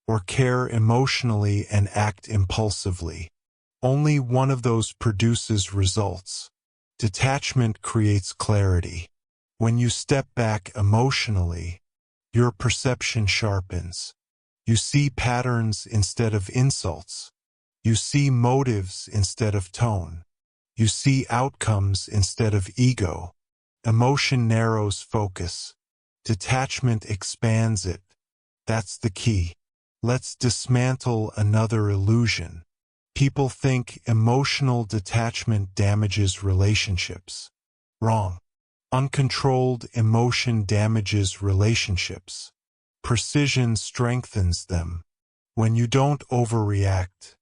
Or care emotionally and act impulsively. Only one of those produces results. Detachment creates clarity. When you step back emotionally, your perception sharpens. You see patterns instead of insults. You see motives instead of tone. You see outcomes instead of ego. Emotion narrows focus. Detachment expands it. That's the key. Let's dismantle another illusion. People think emotional detachment damages relationships. Wrong. Uncontrolled emotion damages relationships. Precision strengthens them. When you don't overreact,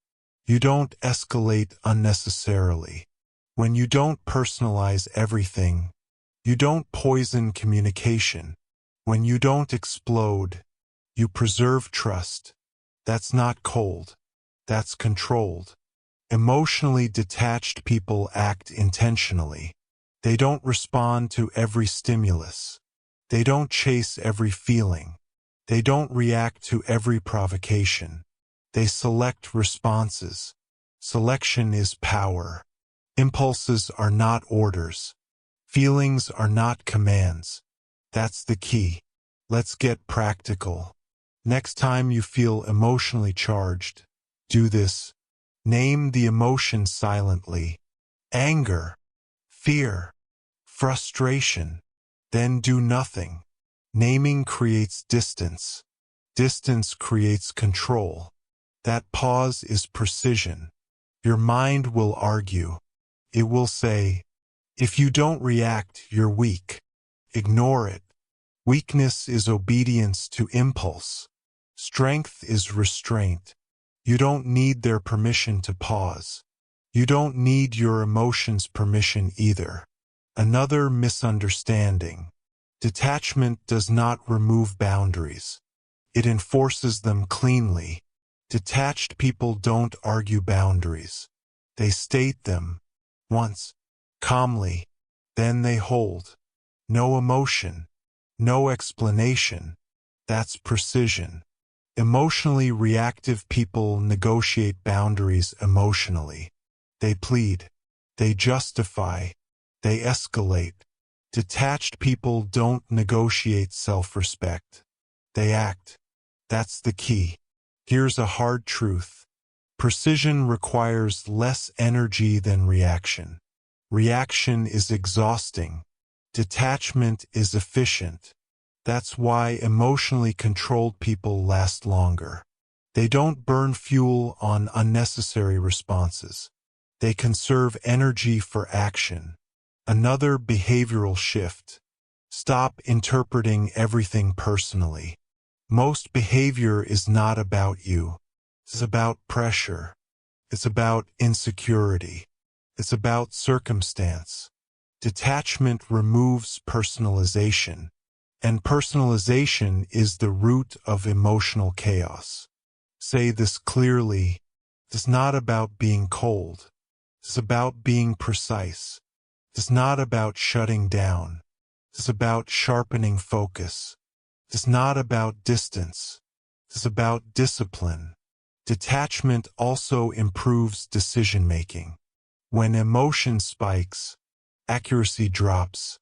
you don't escalate unnecessarily. When you don't personalize everything, you don't poison communication. When you don't explode, you preserve trust. That's not cold. That's controlled. Emotionally detached people act intentionally. They don't respond to every stimulus. They don't chase every feeling. They don't react to every provocation. They select responses. Selection is power. Impulses are not orders. Feelings are not commands. That's the key. Let's get practical. Next time you feel emotionally charged, do this. Name the emotion silently. Anger, fear, frustration. Then do nothing. Naming creates distance. Distance creates control. That pause is precision. Your mind will argue. It will say, if you don't react, you're weak. Ignore it. Weakness is obedience to impulse. Strength is restraint. You don't need their permission to pause. You don't need your emotions' permission either. Another misunderstanding. Detachment does not remove boundaries. It enforces them cleanly. Detached people don't argue boundaries. They state them. Once. Calmly. Then they hold. No emotion. No explanation. That's precision. Emotionally reactive people negotiate boundaries emotionally. They plead. They justify. They escalate. Detached people don't negotiate self-respect. They act. That's the key. Here's a hard truth. Precision requires less energy than reaction. Reaction is exhausting. Detachment is efficient. That's why emotionally controlled people last longer. They don't burn fuel on unnecessary responses. They conserve energy for action. Another behavioral shift. Stop interpreting everything personally. Most behavior is not about you. It's about pressure. It's about insecurity. It's about circumstance. Detachment removes personalization. And personalization is the root of emotional chaos. Say this clearly. It's not about being cold. It's about being precise. It's not about shutting down. It's about sharpening focus. It's not about distance. It's about discipline. Detachment also improves decision-making. When emotion spikes, accuracy drops.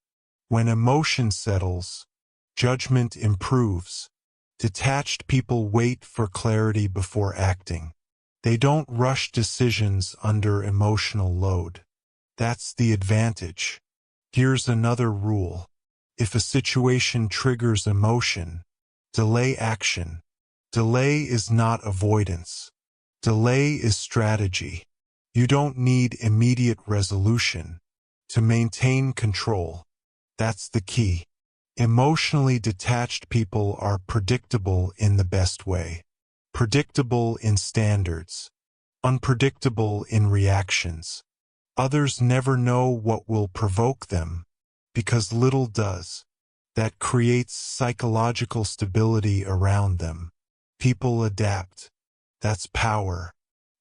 When emotion settles, judgment improves. Detached people wait for clarity before acting. They don't rush decisions under emotional load. That's the advantage. Here's another rule. If a situation triggers emotion, delay action. Delay is not avoidance. Delay is strategy. You don't need immediate resolution to maintain control. That's the key. Emotionally detached people are predictable in the best way. Predictable in standards. Unpredictable in reactions. Others never know what will provoke them, because little does. That creates psychological stability around them. People adapt. That's power.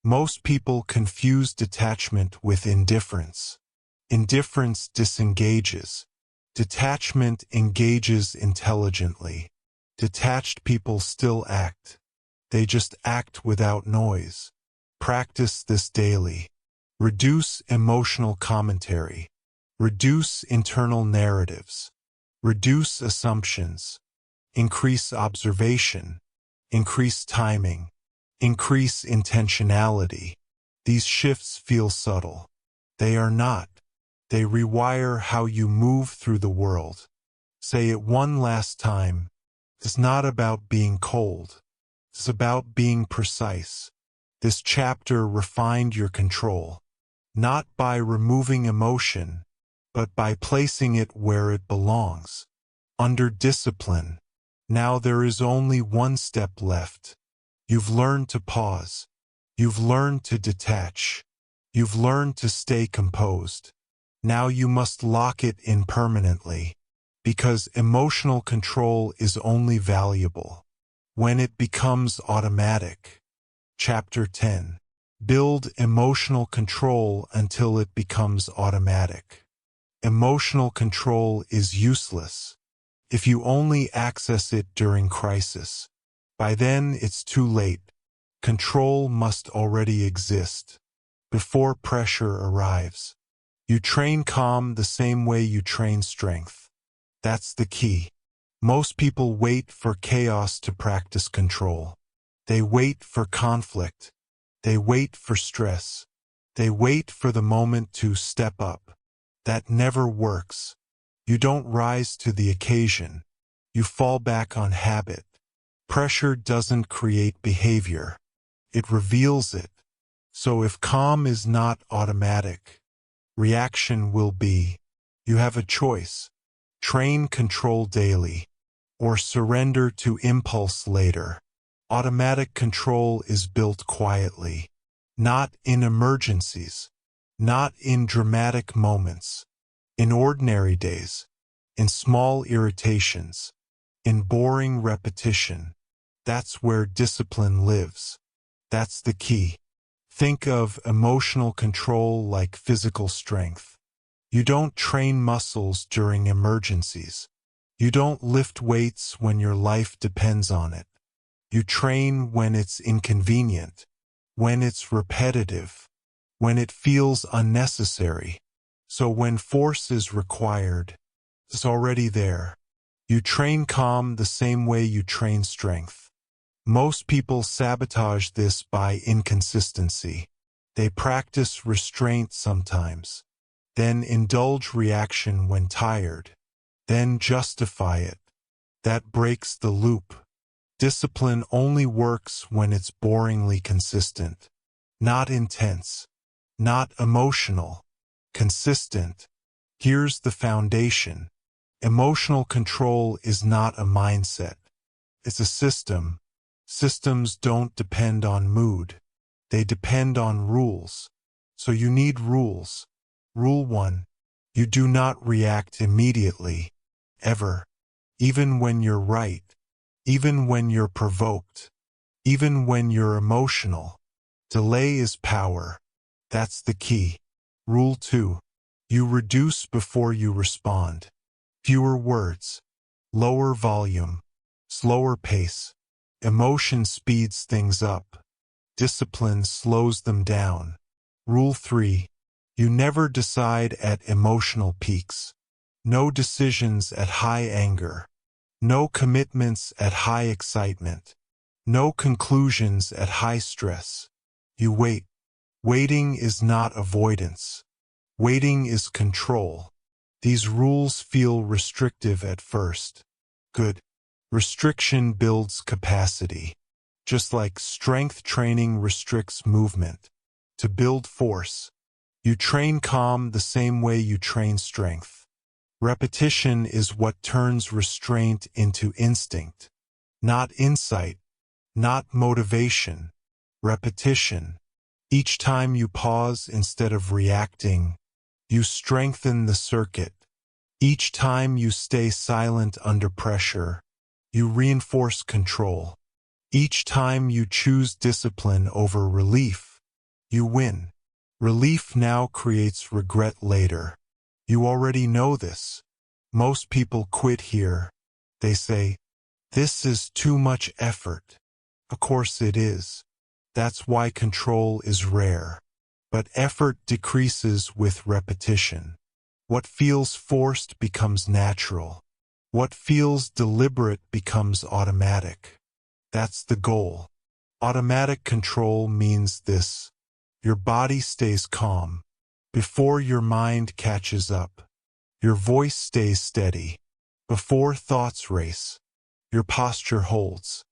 Most people confuse detachment with indifference. Indifference disengages. Detachment engages intelligently. Detached people still act. They just act without noise. Practice this daily. Reduce emotional commentary. Reduce internal narratives. Reduce assumptions. Increase observation. increase timing, increase intentionality. These shifts feel subtle. They are not. They rewire how you move through the world. Say it one last time. It's not about being cold. It's about being precise. This chapter refined your control, not by removing emotion, but by placing it where it belongs, under discipline. Now there is only one step left. You've learned to pause. You've learned to detach. You've learned to stay composed. Now you must lock it in permanently, because emotional control is only valuable when it becomes automatic. Chapter 10. Build emotional control until it becomes automatic. Emotional control is useless if you only access it during crisis. By then, it's too late. Control must already exist before pressure arrives. You train calm the same way you train strength. That's the key. Most people wait for chaos to practice control. They wait for conflict. They wait for stress. They wait for the moment to step up. That never works. You don't rise to the occasion. You fall back on habit. Pressure doesn't create behavior. It reveals it. So if calm is not automatic, reaction will be. You have a choice. Train control daily, or surrender to impulse later. Automatic control is built quietly, not in emergencies, not in dramatic moments, in ordinary days, in small irritations, in boring repetition. That's where discipline lives. That's the key. Think of emotional control like physical strength. You don't train muscles during emergencies. You don't lift weights when your life depends on it. You train when it's inconvenient, when it's repetitive, when it feels unnecessary. So when force is required, it's already there. You train calm the same way you train strength. Most people sabotage this by inconsistency. They practice restraint sometimes, then indulge reaction when tired, then justify it. That breaks the loop. Discipline only works when it's boringly consistent, not intense, not emotional, consistent. Here's the foundation. Emotional control is not a mindset. It's a system. Systems don't depend on mood. They depend on rules. So you need rules. Rule 1. You do not react immediately, ever. Even when you're right. Even when you're provoked. Even when you're emotional. Delay is power. That's the key. Rule 2. You reduce before you respond. Fewer words. Lower volume. Slower pace. Emotion speeds things up. Discipline slows them down. Rule 3. You never decide at emotional peaks. No decisions at high anger. No commitments at high excitement. No conclusions at high stress. You wait. Waiting is not avoidance. Waiting is control. These rules feel restrictive at first. Good. Restriction builds capacity. Just like strength training restricts movement. To build force, you train calm the same way you train strength. Repetition is what turns restraint into instinct. Not insight, not motivation. Repetition. Each time you pause instead of reacting, you strengthen the circuit. Each time you stay silent under pressure, you reinforce control. Each time you choose discipline over relief, you win. Relief now creates regret later. You already know this. Most people quit here. They say, "This is too much effort." Of course it is. That's why control is rare. But effort decreases with repetition. What feels forced becomes natural. What feels deliberate becomes automatic. That's the goal. Automatic control means this. Your body stays calm before your mind catches up. Your voice stays steady before thoughts race. Your posture holds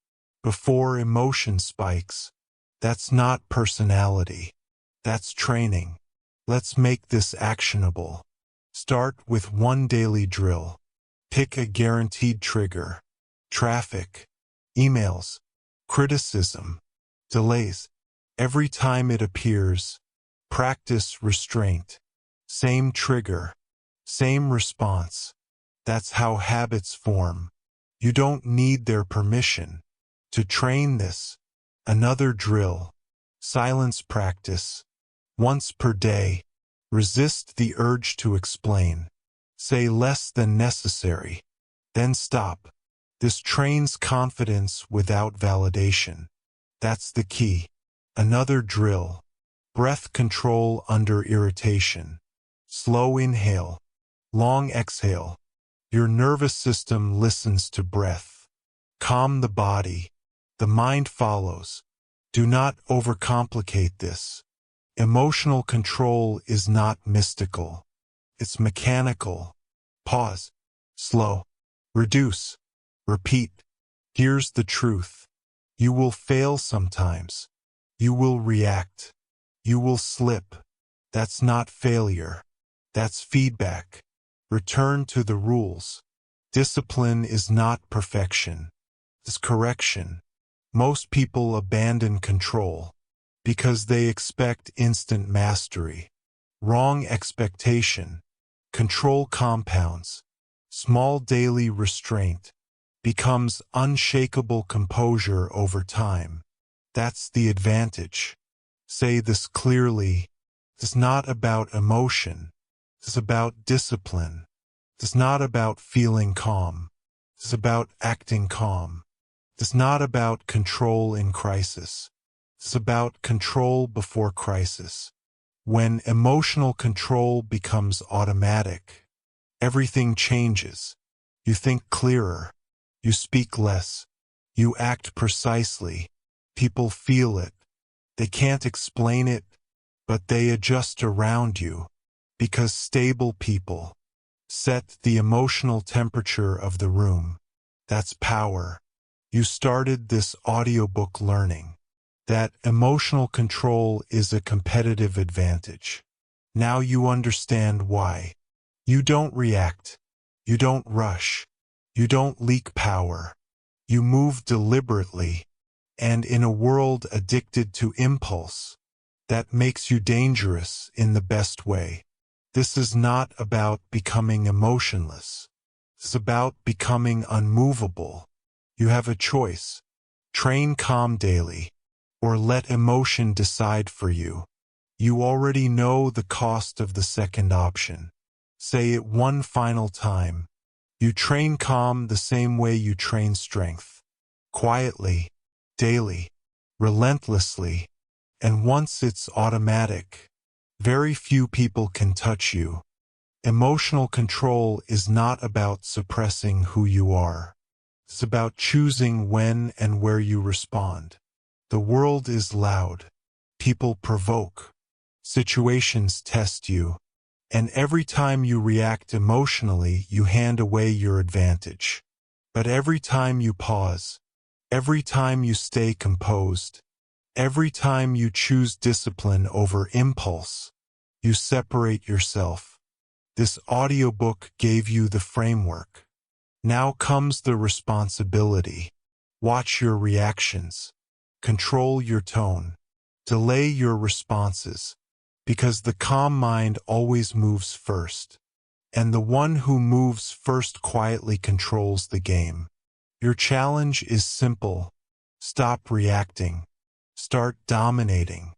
before emotion spikes. That's not personality. That's training. Let's make this actionable. Start with one daily drill. Pick a guaranteed trigger. Traffic, emails, criticism, delays. Every time it appears, practice restraint. Same trigger, same response. That's how habits form. You don't need their permission to train this. Another drill. Silence practice. Once per day. Resist the urge to explain. Say less than necessary. Then stop. This trains confidence without validation. That's the key. Another drill. Breath control under irritation. Slow inhale. Long exhale. Your nervous system listens to breath. Calm the body. The mind follows. Do not overcomplicate this. Emotional control is not mystical. It's mechanical. Pause. Slow. Reduce. Repeat. Here's the truth. You will fail sometimes. You will react. You will slip. That's not failure. That's feedback. Return to the rules. Discipline is not perfection. It's correction. Most people abandon control because they expect instant mastery. Wrong expectation. Control compounds. Small daily restraint becomes unshakable composure over time. That's the advantage. Say this clearly. It's not about emotion. It's about discipline. It's not about feeling calm. It's about acting calm. It's not about control in crisis. It's about control before crisis. When emotional control becomes automatic, everything changes. You think clearer. You speak less. You act precisely. People feel it. They can't explain it, but they adjust around you. Because stable people set the emotional temperature of the room. That's power. You started this audiobook learning that emotional control is a competitive advantage. Now you understand why. You don't react. You don't rush. You don't leak power. You move deliberately, and in a world addicted to impulse, that makes you dangerous in the best way. This is not about becoming emotionless. It's about becoming unmovable. You have a choice. Train calm daily, or let emotion decide for you. You already know the cost of the second option. Say it one final time. You train calm the same way you train strength. Quietly, daily, relentlessly, and once it's automatic, very few people can touch you. Emotional control is not about suppressing who you are. It's about choosing when and where you respond. The world is loud. People provoke. Situations test you. And every time you react emotionally, you hand away your advantage. But every time you pause, every time you stay composed, every time you choose discipline over impulse, you separate yourself. This audiobook gave you the framework. Now comes the responsibility. Watch your reactions. Control your tone. Delay your responses. Because the calm mind always moves first. And the one who moves first quietly controls the game. Your challenge is simple. Stop reacting. Start dominating.